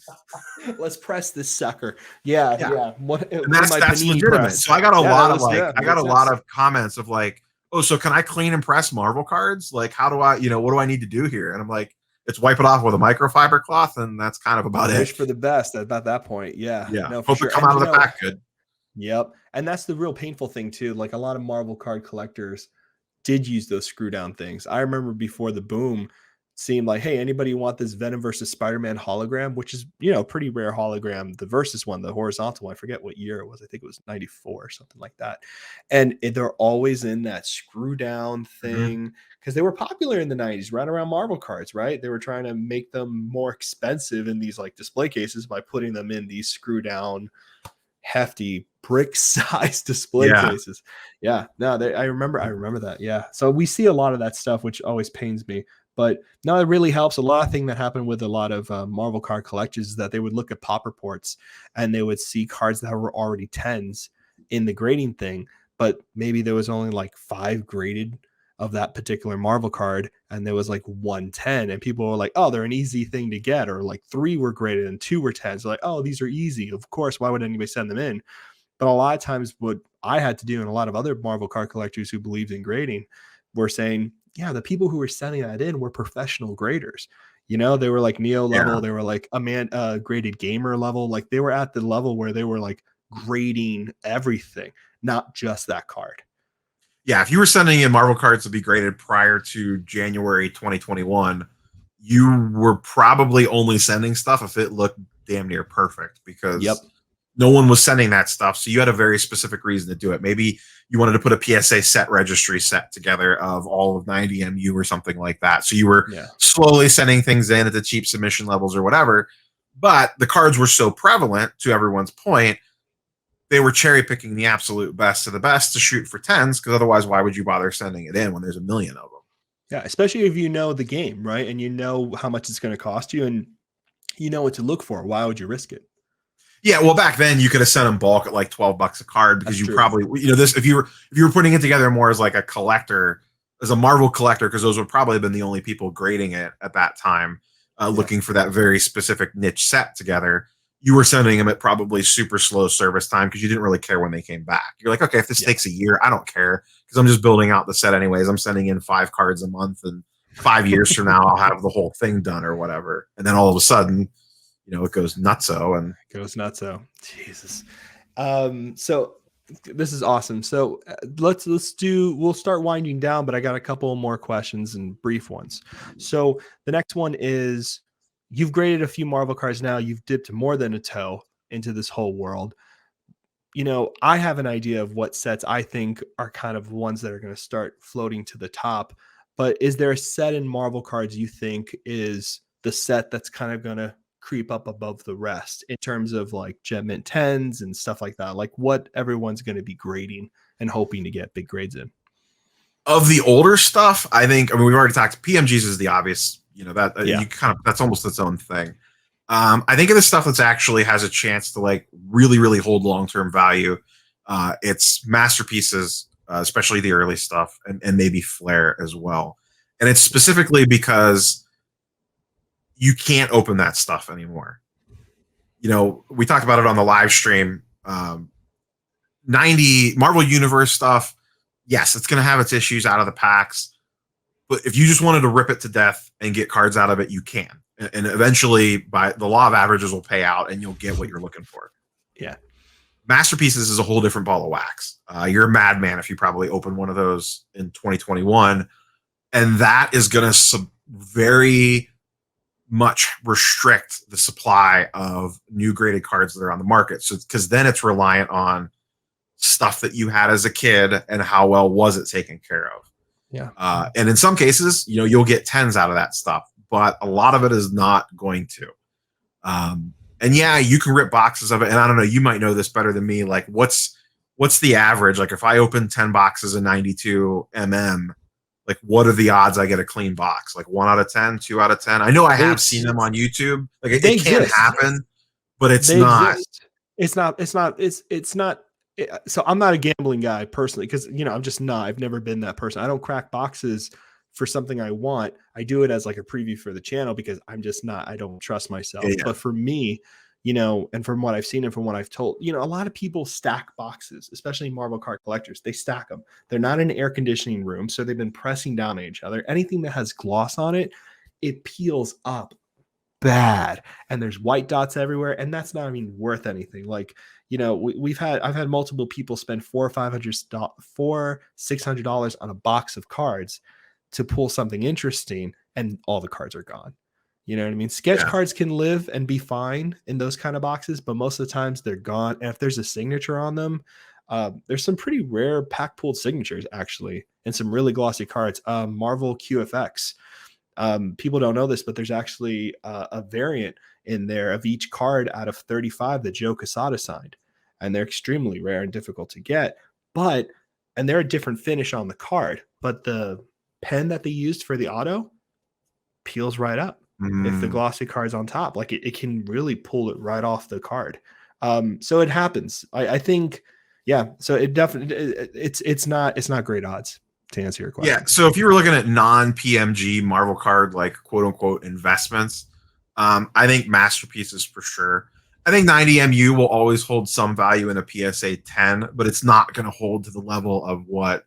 Let's press this sucker. Yeah. And that's legitimate. Press. So I got a lot of a lot of comments of like, oh, so can I clean and press Marvel cards? Like, how do I, what do I need to do here? And I'm like, it's wipe it off with a microfiber cloth, and that's kind of about it. Wish for the best at that point. Yeah. No, hope it come out of the pack good. Yep. And that's the real painful thing too. Like a lot of Marvel card collectors did use those screw down things. I remember before the boom, seemed like, hey, anybody want this Venom versus Spider-Man hologram, which is, pretty rare hologram, the versus one, the horizontal one. I forget what year it was. I think it was 94 or something like that. And they're always in that screw down thing because they were popular in the 90s, right around Marvel cards, right? They were trying to make them more expensive in these like display cases by putting them in these screw down, hefty brick size display cases. Yeah. No, I remember that. Yeah. So we see a lot of that stuff, which always pains me. But no, it really helps. A lot of thing that happened with a lot of Marvel card collectors is that they would look at pop reports and they would see cards that were already 10s in the grading thing, but maybe there was only like 5 graded of that particular Marvel card, and there was like 110, and people were like, oh, they're an easy thing to get, or like 3 were graded and 2 were 10s. Like, oh, these are easy. Of course, why would anybody send them in? But a lot of times what I had to do, and a lot of other Marvel card collectors who believed in grading were saying, yeah, the people who were sending that in were professional graders. They were like Neo level. They were like a graded gamer level. Like they were at the level where they were like grading everything, not just that card. Yeah, if you were sending in Marvel cards to be graded prior to January 2021, you were probably only sending stuff if it looked damn near perfect because no one was sending that stuff. So you had a very specific reason to do it. Maybe you wanted to put a PSA set registry set together of all of 90 MU or something like that. So you were slowly sending things in at the cheap submission levels or whatever. But the cards were so prevalent, to everyone's point, they were cherry picking the absolute best of the best to shoot for 10s, because otherwise, why would you bother sending it in when there's a million of them? Yeah, especially if you know the game, right? And you know how much it's going to cost you and you know what to look for. Why would you risk it? Yeah, well, back then you could have sent them bulk at like $12 a card because you probably, this if you were putting it together more as like a collector, as a Marvel collector, because those would probably have been the only people grading it at that time, looking for that very specific niche set together. You were sending them at probably super slow service time because you didn't really care when they came back. You're like, okay, if this takes a year, I don't care because I'm just building out the set anyways. I'm sending in 5 cards a month, and 5 years from now, I'll have the whole thing done or whatever. And then all of a sudden, it goes nutso. And it goes nutso. Jesus. So this is awesome. So we'll start winding down, but I got a couple more questions and brief ones. So the next one is, you've graded a few Marvel cards now. You've dipped more than a toe into this whole world. I have an idea of what sets I think are kind of ones that are going to start floating to the top. But is there a set in Marvel cards you think is the set that's kind of going to creep up above the rest in terms of like Gem Mint 10s and stuff like that? Like what everyone's going to be grading and hoping to get big grades in? Of the older stuff, I think, we've already talked, PMGs is the obvious, that Yeah. you kind of, that's almost its own thing. I think of the stuff that's actually has a chance to like really, really hold long-term value. It's masterpieces, especially the early stuff, and maybe Flair as well. And it's specifically because you can't open that stuff anymore. We talked about it on the live stream. 90 Marvel Universe stuff, yes, it's going to have its issues out of the packs. But if you just wanted to rip it to death and get cards out of it, you can. And eventually, by the law of averages, will pay out, and you'll get what you're looking for. Yeah. Masterpieces is a whole different ball of wax. You're a madman if you probably open one of those in 2021, and that is going to very much restrict the supply of new graded cards that are on the market. So, because then it's reliant on stuff that you had as a kid and how well was it taken care of. Yeah. And in some cases, you'll get 10s out of that stuff, but a lot of it is not going to. And yeah, you can rip boxes of it. And I don't know, you might know this better than me. Like what's the average? Like if I open 10 boxes of 92 like what are the odds I get a clean box? Like 1 out of 10, 2 out of 10. I know I have seen them on YouTube. Like it can happen, but it's not. It's not. So I'm not a gambling guy personally because I'm just not. I've never been that person. I don't crack boxes for something I want. I do it as like a preview for the channel because I'm just not. I don't trust myself. Yeah. But for me, and from what I've seen and from what I've told, a lot of people stack boxes, especially Marvel card collectors. They stack them. They're not in an air conditioning room, so they've been pressing down on each other. Anything that has gloss on it, it peels up bad, and there's white dots everywhere, and that's not even worth anything. Like I've had multiple people spend $600 on a box of cards to pull something interesting, and all the cards are gone. You know what I mean? Sketch cards can live and be fine in those kind of boxes, but most of the times they're gone. And if there's a signature on them, there's some pretty rare pack pulled signatures actually, and some really glossy cards. Marvel QFX. People don't know this, but there's actually a variant in there of each card out of 35 that Joe Quesada signed, and they're extremely rare and difficult to get. And they're a different finish on the card, but the pen that they used for the auto peels right up. If the glossy card's on top, like it can really pull it right off the card. So it happens. I think, yeah. So it definitely it's not great odds to answer your question. Yeah. So if you were looking at non-PMG Marvel card like quote unquote investments, I think masterpieces for sure. I think 90 MU will always hold some value in a PSA 10, but it's not going to hold to the level of what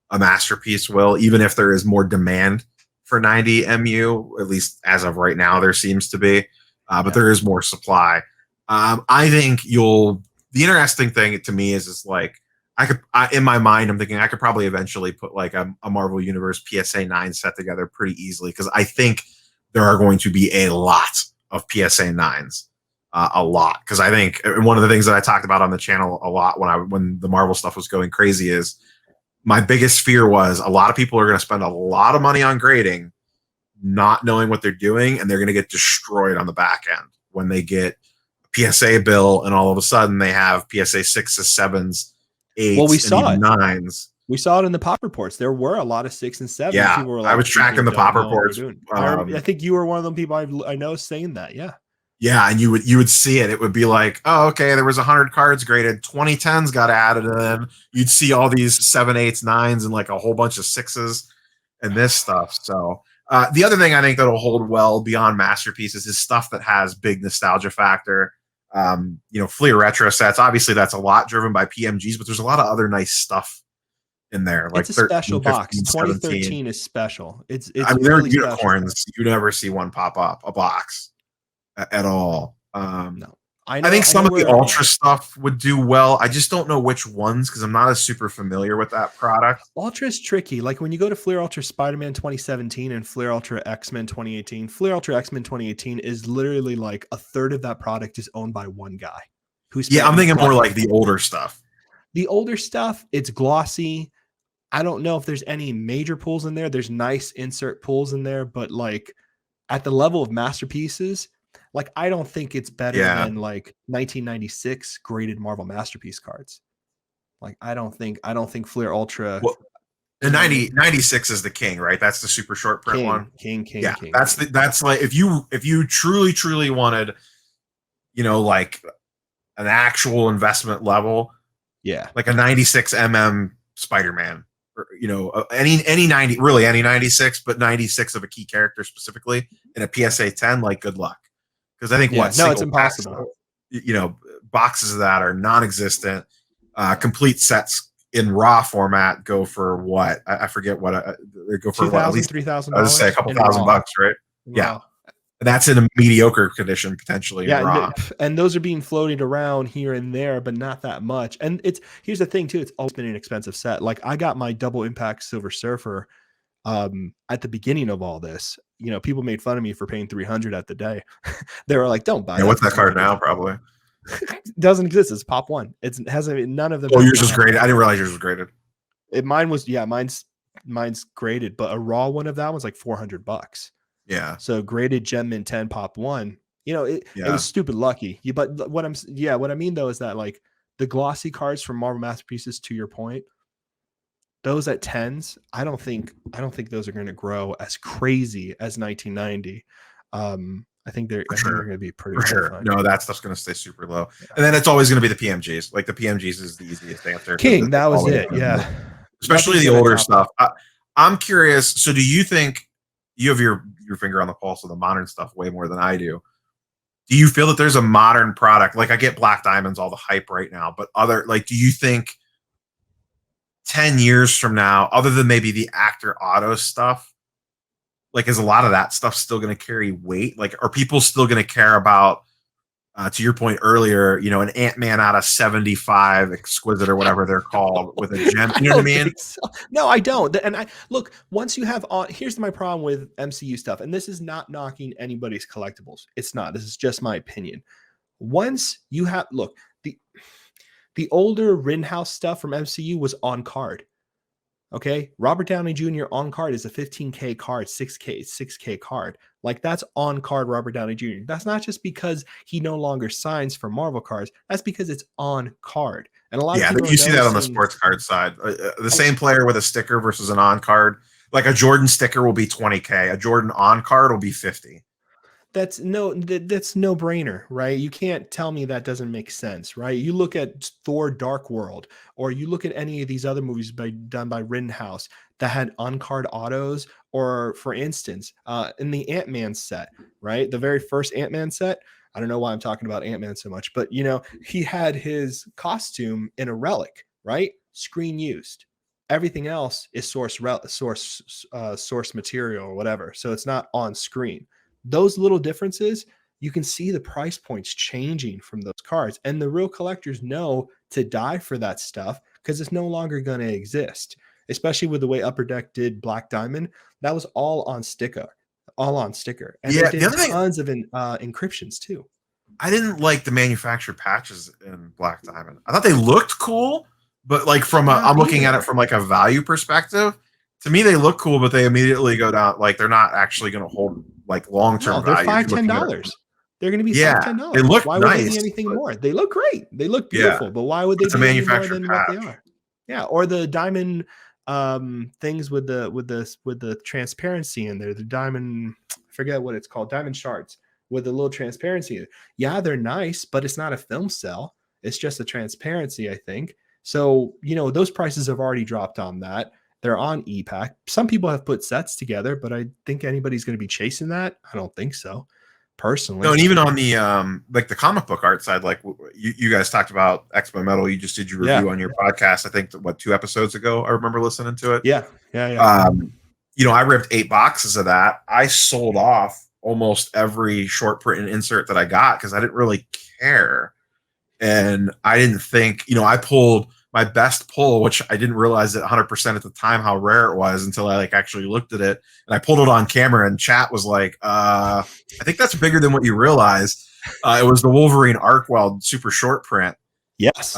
a masterpiece will, even if there is more demand for 90 MU, at least as of right now, there seems to be, but there is more supply. I think the interesting thing to me is like, in my mind, I'm thinking I could probably eventually put like a Marvel Universe PSA 9 set together pretty easily, because I think there are going to be a lot of PSA 9s, a lot. Because I think one of the things that I talked about on the channel a lot when the Marvel stuff was going crazy is my biggest fear was a lot of people are going to spend a lot of money on grading, not knowing what they're doing, and they're going to get destroyed on the back end when they get a PSA bill, and all of a sudden they have PSA 6s, 7s, 8s, well, we saw and 9s. We saw it in the pop reports. There were a lot of 6 and 7. Yeah, people were like, I was tracking the pop reports. I think you were one of them people I know saying that. Yeah. Yeah, and you would see it. It would be like, oh, okay, there was 100 cards graded, 20 10s got added, and then you'd see all these 7, 8s, 9s, and like a whole bunch of 6s and this stuff. So the other thing I think that'll hold well beyond masterpieces is stuff that has big nostalgia factor. Fleer retro sets. Obviously, that's a lot driven by PMGs, but there's a lot of other nice stuff in there. Like it's a 13, special 15, box. 2013 17. is special. It's I mean, really they're unicorns. Special. You never see one pop up a box at all. No, I think some of the Ultra stuff would do well. I just don't know which ones because I'm not as super familiar with that product. Ultra is tricky. Like when you go to Fleer Ultra Spider-Man 2017 and Fleer Ultra X-Men 2018, Fleer Ultra X-Men 2018 is literally like a third of that product is owned by one guy. Yeah, I'm thinking more like the older stuff. The older stuff, it's glossy. I don't know if there's any major pulls in there. There's nice insert pulls in there, but like at the level of masterpieces, like I don't think it's better than like 1996 graded Marvel Masterpiece cards. Like I don't think Fleer Ultra. Well, the 96 is the king, right? That's the super short print one. King. That's like if you truly wanted, like an actual investment level, like a 96 Spider-Man, or any 96, but 96 of a key character specifically in a PSA 10, like good luck. Because I think it's impossible. Boxes of that are non-existent. Complete sets in raw format go for what? I forget what they go for. At least $3,000. I was say a couple $1,000, right? Wow. Yeah, and that's in a mediocre condition potentially. Yeah, raw. And those are being floated around here and there, but not that much. And here's the thing too: it's always been an expensive set. Like I got my Double Impact Silver Surfer at the beginning of all this. People made fun of me for paying $300 at the day. They were like, "Don't buy." Yeah, what's that card now? Probably doesn't exist. It's Pop 1. It hasn't. None of them. Oh, yours was graded. I didn't realize yours was graded. Mine was. Yeah, mine's graded, but a raw one of that was like $400. Yeah. So graded Gem Mint 10 Pop 1. It was stupid lucky. But what I mean though is that like the glossy cards from Marvel Masterpieces, to your point, those at 10s, I don't think those are going to grow as crazy as 1990. I think they're going to be pretty sure. No, that stuff's going to stay super low. Yeah. And then it's always going to be the PMGs. Like the PMGs is the easiest answer. King, that was it. Yeah. Especially the older stuff. I'm curious. So do you think you have your finger on the pulse of the modern stuff way more than I do? Do you feel that there's a modern product? Like I get Black Diamonds, all the hype right now, but do you think 10 years from now, other than maybe the Actor Auto stuff, like is a lot of that stuff still going to carry weight? Like are people still going to care about, to your point earlier, an Ant-Man out of 75 Exquisite or whatever they're called with a gem? You know what I mean? So. No, I don't. And look, once you have here's my problem with MCU stuff, and this is not knocking anybody's collectibles. It's not. This is just my opinion. Once you have the older Rittenhouse stuff from MCU was on card. Okay, Robert Downey Jr. on card is a 15K card, 6K card. Like that's on card Robert Downey Jr. That's not just because he no longer signs for Marvel cards. That's because it's on card. And a lot of people you see that on the sports card side. The same player with a sticker versus an on card. Like a Jordan sticker will be 20K. A Jordan on card will be 50. That's no brainer, right? You can't tell me that doesn't make sense, right? You look at Thor Dark World, or you look at any of these other movies done by Rittenhouse that had on-card autos, or for instance, in the Ant-Man set, right? The very first Ant-Man set, I don't know why I'm talking about Ant-Man so much, but he had his costume in a relic, right? Screen used. Everything else is source material or whatever. So it's not on screen. Those little differences, you can see the price points changing from those cards. And the real collectors know to die for that stuff because it's no longer going to exist, especially with the way Upper Deck did Black Diamond. That was all on sticker. And they did tons of encryptions too. I didn't like the manufactured patches in Black Diamond. I thought they looked cool, but like I'm looking at it from like a value perspective. To me, they look cool, but they immediately go down. Like they're not actually going to hold like long-term value. They're $5-10. They're going to be $5-10. They look why nice, would they be anything more? They look great. They look beautiful, but why would they be any more than what they are? Yeah, or the diamond things with the transparency in there. The diamond, I forget what it's called, diamond shards with a little transparency. Yeah, they're nice, but it's not a film cell. It's just a transparency, I think. So those prices have already dropped on that. They're on EPAC. Some people have put sets together, but I think anybody's going to be chasing that. I don't think so, personally. No, and even on the like the comic book art side, like you guys talked about X-Men Metal. You just did your review on your podcast. I think 2 episodes ago. I remember listening to it. Yeah. I ripped 8 boxes of that. I sold off almost every short print and insert that I got because I didn't really care. And I didn't think, I pulled my best pull, which I didn't realize at 100% at the time how rare it was until I like actually looked at it, and I pulled it on camera, and chat was like, I think that's bigger than what you realize. It was the Wolverine Arcweld super short print. Yes.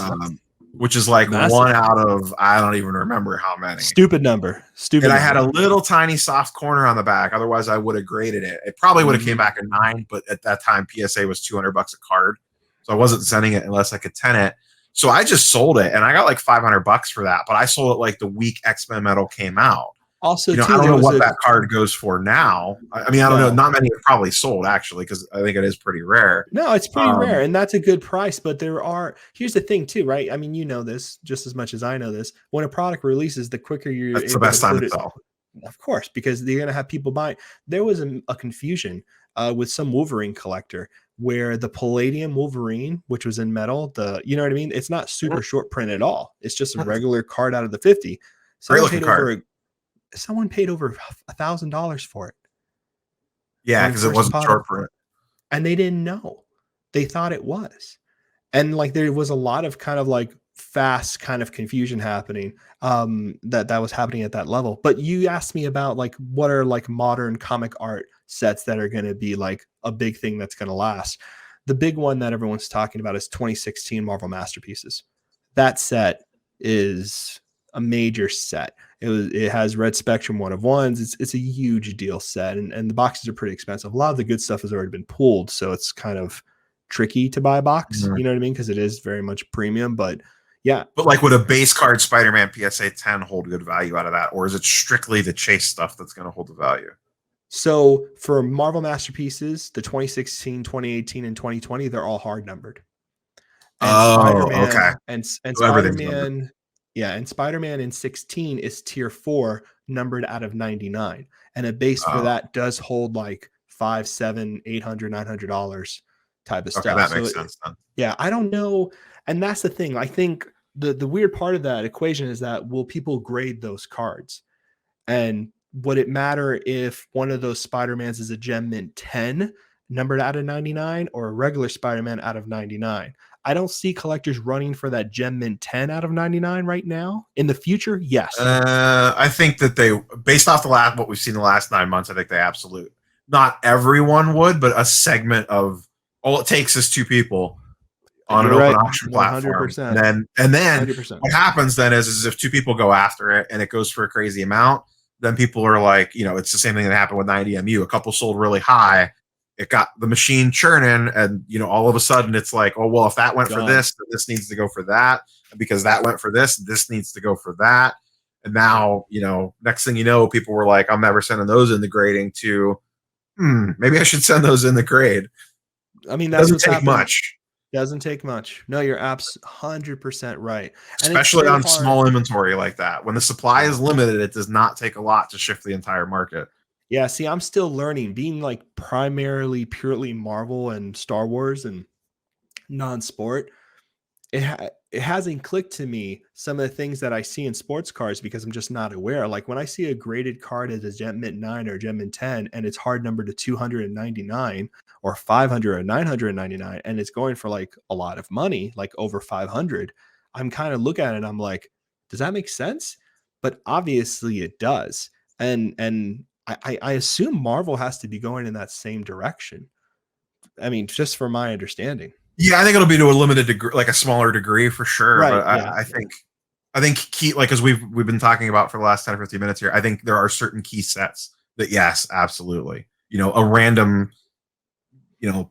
Which is like Massive. 1 out of, I don't even remember how many. Stupid number. And I had a little tiny soft corner on the back. Otherwise, I would have graded it. It probably would have came back a 9, but at that time, PSA was $200 a card. So I wasn't sending it unless I could 10 it. So I just sold it, and I got like $500 for that. But I sold it like the week X-Men metal came out. Also, I don't know what that card goes for now. I mean, I don't know. Not many have probably sold, actually, because I think it is pretty rare. No, it's pretty rare, and that's a good price. But here's the thing, too, right? I mean, you know this just as much as I know this. When a product releases, the quicker you're That's the best time to sell. Of course, because you're going to have people buy. There was a confusion with some Wolverine collector where the Palladium Wolverine, which was in metal, you know what I mean? It's not super short print at all. It's just a regular card out of the 50. Someone paid over $1,000 for it. Yeah, because it wasn't short print. And they didn't know. They thought it was. And like there was a lot of kind of like fast kind of confusion happening that was happening at that level. But you asked me about like what are like modern comic art sets that are going to be like a big thing that's going to last. The big one that everyone's talking about is 2016 Marvel Masterpieces. That set is a major set. It has Red Spectrum 1 of 1s. It's a huge deal set, and the boxes are pretty expensive. A lot of the good stuff has already been pulled, so it's kind of tricky to buy a box. You know what I mean? Because it is very much premium, but yeah. But like, would a base card Spider-Man PSA 10 hold good value out of that, or is it strictly the chase stuff that's going to hold the value? So for Marvel Masterpieces, the 2016, 2018, and 2020, they're all hard numbered. And Spider-Man, okay. And Spider-Man. Yeah, and Spider-Man in 16 is tier 4, numbered out of 99. And a base for that does hold like $500, $700, $800, $900 type of stuff. That makes sense then. Yeah, I don't know. And that's the thing. I think the weird part of that equation is that will people grade those cards? And would it matter if one of those Spider-Mans is a Gem Mint 10 numbered out of 99 or a regular Spider-Man out of 99? I don't see collectors running for that Gem Mint 10 out of 99 right now. In the future, yes. I think that based off what we've seen the last 9 months, I think they absolutely, not everyone would, but a segment of, all it takes is 2 people on an open auction platform. 100%. And then 100%. What happens then is if 2 people go after it and it goes for a crazy amount, then people are like, it's the same thing that happened with 90MU. A couple sold really high. It got the machine churning, and all of a sudden it's like, oh well, if that went for this, then this needs to go for that, and because that went for this needs to go for that. And now, next thing you know, people were like, I'm never sending those in the grading to, maybe I should send those in the grade. I mean, that doesn't take much. Doesn't take much. No, you're 100% right. Especially on small inventory like that. When the supply is limited, it does not take a lot to shift the entire market. Yeah, see, I'm still learning. Being like primarily, purely Marvel and Star Wars and non-sport, it hasn't clicked to me some of the things that I see in sports cards because I'm just not aware. Like when I see a graded card as a Gem Mint 9 or Gem Mint 10 and it's hard numbered to 299 or 500 or 999 and it's going for like a lot of money, like over 500, I'm kind of looking at it and I'm like, does that make sense? But obviously it does. And I assume Marvel has to be going in that same direction. I mean, just from my understanding. Yeah, I think it'll be to a limited degree, like a smaller degree for sure. Right, but I think key, like, as we've been talking about for the last 10 or 15 minutes here, I think there are certain key sets that, yes, absolutely. A random,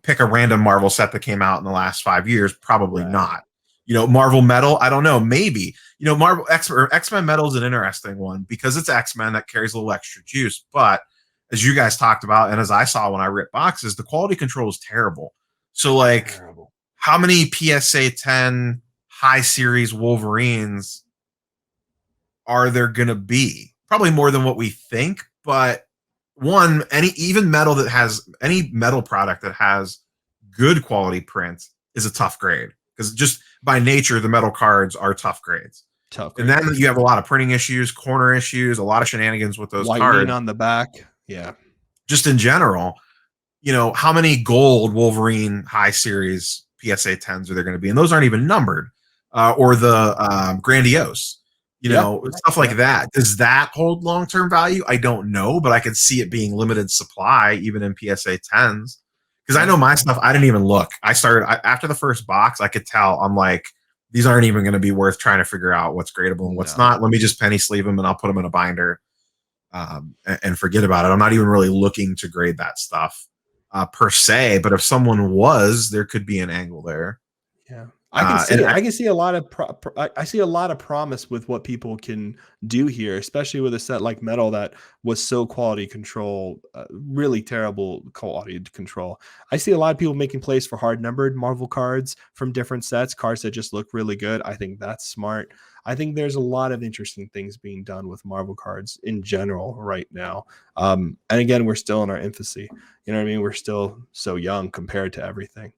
pick a random Marvel set that came out in the last 5 years, probably not. Marvel Metal, I don't know, maybe. Marvel X-Men Metal is an interesting one because it's X-Men that carries a little extra juice. But as you guys talked about, and as I saw when I ripped boxes, the quality control is terrible. So, like, how many PSA 10 high series Wolverines are there going to be? Probably more than what we think. But any metal product that has good quality print is a tough grade. Because just by nature, the metal cards are tough grades. And then you have a lot of printing issues, corner issues, a lot of shenanigans with those cards. On the back. Yeah. Just in general. how many gold Wolverine high series PSA 10s are there going to be? And those aren't even numbered. Or the grandiose, Yeah. stuff like that. Does that hold long-term value? I don't know, but I could see it being limited supply even in PSA 10s. Because I know my stuff, I didn't even look. After the first box, I could tell. I'm like, these aren't even going to be worth trying to figure out what's gradable and what's not. Let me just penny sleeve them and I'll put them in a binder and forget about it. I'm not even really looking to grade that stuff per se. But if someone was, there could be an angle there. Yeah, I can see it. I can see a lot of I see a lot of promise with what people can do here, especially with a set like Metal that was so quality control, really terrible quality control. I see a lot of people making plays for hard numbered Marvel cards from different sets, cards that just look really good. I think that's smart. I think there's a lot of interesting things being done with Marvel cards in general right now. And again, we're still in our infancy. You know what I mean? We're still so young compared to everything.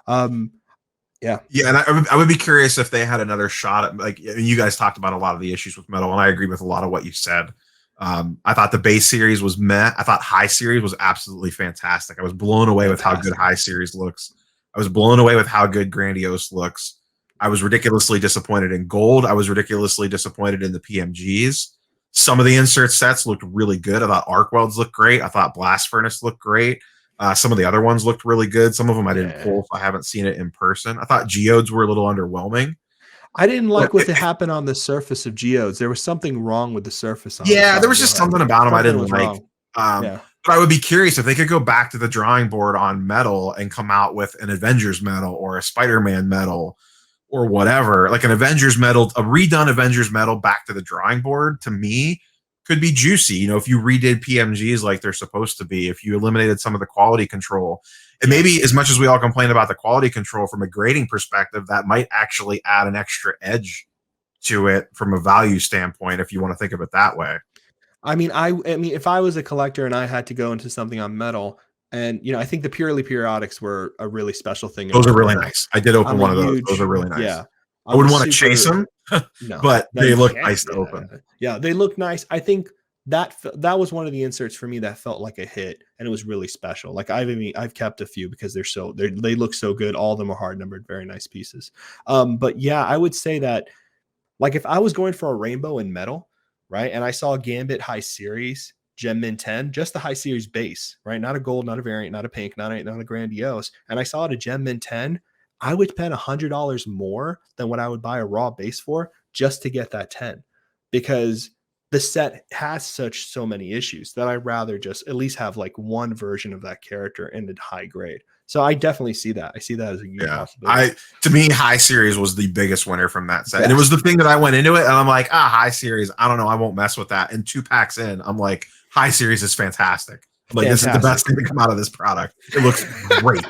Yeah. And I would be curious if they had another shot at, like, you guys talked about a lot of the issues with Metal, and I agree with a lot of what you said. I thought the base series was meh. I thought High Series was absolutely fantastic. I was blown away with how good High Series looks. I was blown away with how good Grandiose looks. I was ridiculously disappointed in Gold. I was ridiculously disappointed in the PMGs. Some of the insert sets looked really good. I thought Arc Welds looked great. I thought Blast Furnace looked great. Some of the other ones looked really good. Some of them I didn't pull, so I haven't seen it in person. I thought Geodes were a little underwhelming. I didn't like what happened on the surface of Geodes. There was something wrong with the surface. There was just something about them I didn't like. But I would be curious if they could go back to the drawing board on Metal and come out with an Avengers Metal or a Spider-Man Metal or whatever. Like an Avengers Metal, a redone Avengers Metal back to the drawing board, to me, could be juicy. If you redid PMGs like they're supposed to be, if you eliminated some of the quality control, and maybe as much as we all complain about the quality control from a grading perspective, that might actually add an extra edge to it from a value standpoint, if you want to think of it that way. I mean, if I was a collector and I had to go into something on Metal, and I think the purely periodics were a really special thing. Those are really nice. I did open one of those. Those are really nice. Yeah. I wouldn't want to chase them, but they look nice to open. Yeah, they look nice. I think that was one of the inserts for me that felt like a hit, and it was really special. Like I've kept a few because they look so good. All of them are hard numbered, very nice pieces. But yeah, I would say that, like, if I was going for a rainbow in Metal, right, and I saw a Gambit High Series Gem Min 10, just the High Series base, right, not a gold, not a variant, not a pink, not a grandiose, and I saw it a Gem Min 10, I would spend $100 more than what I would buy a raw base for just to get that 10, because the set has so many issues that I'd rather just at least have like one version of that character in the high grade. So I definitely see that. I see that as a huge possibility. To me, High Series was the biggest winner from that set. And it was the thing that I went into it and I'm like, High Series, I don't know, I won't mess with that. And 2 packs in, I'm like, High Series is fantastic. Like, this is the best thing to come out of this product. It looks great.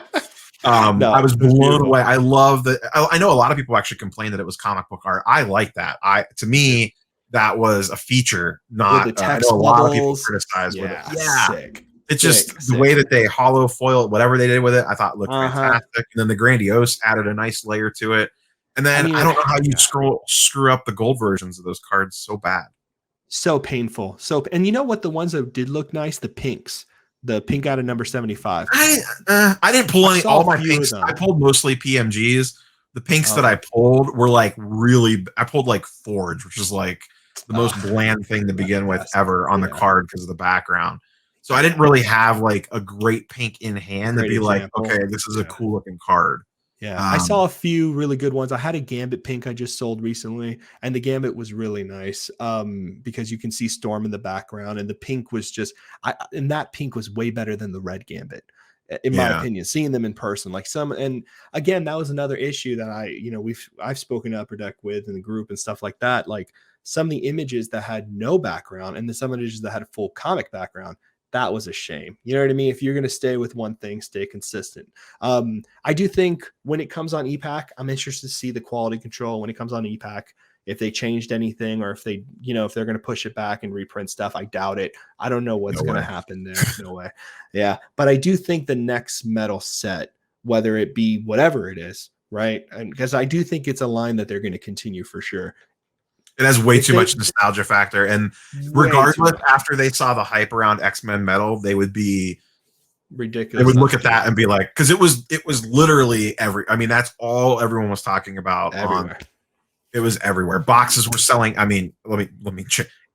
I was blown away. I love that. I know a lot of people actually complain that it was comic book art. I like that. To me, that was a feature, not with the text I know a lot of people criticized with it. Yeah, sick. It's just the way that they hollow foil, whatever they did with it, I thought looked fantastic. And then the Grandiose added a nice layer to it. And then I don't know how you screw up the gold versions of those cards so bad. So painful. And you know what? The ones that did look nice, the pinks. The pink out of number 75. I didn't pull all my pinks. I pulled mostly PMGs. The pinks that I pulled were like I pulled like Forge, which is like the most bland thing to begin with ever on the card because of the background. So I didn't really have like a great pink in hand to be like, okay, this is a cool looking card. Yeah, I saw a few really good ones. I had a Gambit pink I just sold recently, and the Gambit was really nice because you can see Storm in the background, and the pink was just, and that pink was way better than the red Gambit, in my opinion. Seeing them in person, and again, that was another issue that I've spoken to Upper Deck with in the group and stuff like that. Like some of the images that had no background, and some images that had a full comic background. That was a shame. You know what I mean? If you're going to stay with one thing, stay consistent. I do think when it comes on EPAC, I'm interested to see the quality control when it comes on EPAC. If they changed anything, or if they, if they're going to push it back and reprint stuff, I doubt it. I don't know what's going to happen there. No way. Yeah. But I do think the next Metal set, whether it be whatever it is, right? And because I do think it's a line that they're going to continue for sure. It has way too much nostalgia factor. And regardless, after they saw the hype around X-Men Metal, they would be ridiculous. They would look at that and be like, because it was literally I mean, that's all everyone was talking about everywhere. It was everywhere. Boxes were selling. I mean, let me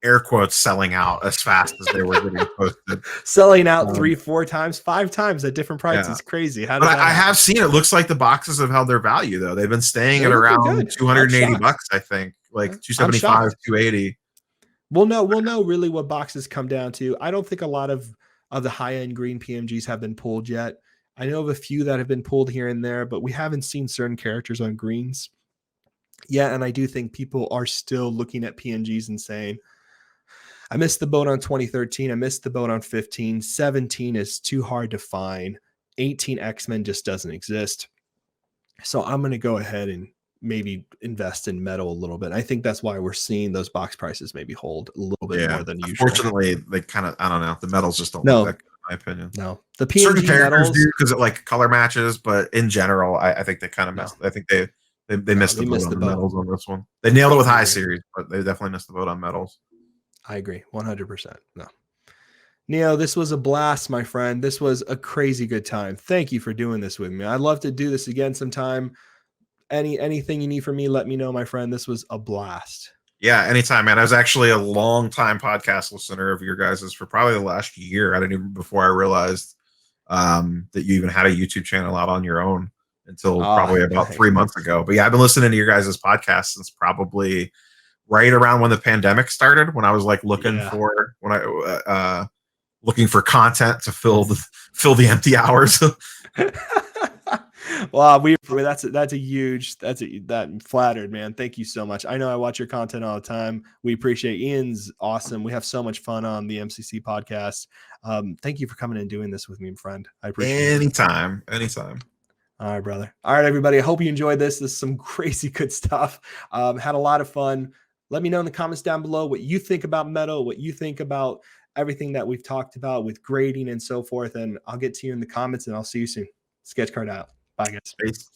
air quotes selling out as fast as they were getting posted. Selling out 3, 4 times, 5 times at different prices. Yeah. It's crazy. How but does I have seen it looks like the boxes have held their value though. They've been staying at around good. $280, I think, like 275, 280. We'll know really what boxes come down to. I don't think a lot of the high-end green PMGs have been pulled yet. I know of a few that have been pulled here and there, but we haven't seen certain characters on greens. Yeah, and I do think people are still looking at PNGs and saying, I missed the boat on 2013. I missed the boat on 15. 17 is too hard to find. 18 X-Men just doesn't exist. So I'm going to go ahead and maybe invest in metal a little bit. I think that's why we're seeing those box prices maybe hold a little bit more than usual. Unfortunately, they kind of, I don't know. The metals just don't look that good, in my opinion. No, the PNG certain characters metals do because it like color matches, but in general, I think they kind of missed. I think they missed the boat on the metals on this one. They nailed it with high series, but they definitely missed the boat on metals. I agree 100%. No, Neo, this was a blast, my friend. This was a crazy good time. Thank you for doing this with me. I'd love to do this again sometime. Anything you need from me, let me know, my friend. This was a blast. Yeah, anytime, man. I was actually a long time podcast listener of your guys's for probably the last year. I didn't even before I realized that you even had a YouTube channel out on your own until probably about 3 months ago. But yeah, I've been listening to your guys' podcast since probably right around when the pandemic started, when I was like looking for looking for content to fill the empty hours. Wow, that's a huge that flattered, man. Thank you so much. I know I watch your content all the time. We appreciate Ian's awesome. We have so much fun on the MCC podcast. Thank you for coming and doing this with me, friend. I appreciate it. Anytime. All right, brother. All right, everybody. I hope you enjoyed this. This is some crazy good stuff. Had a lot of fun. Let me know in the comments down below what you think about metal, what you think about everything that we've talked about with grading and so forth. And I'll get to you in the comments and I'll see you soon. Sketch card out. Bye, guys. Peace.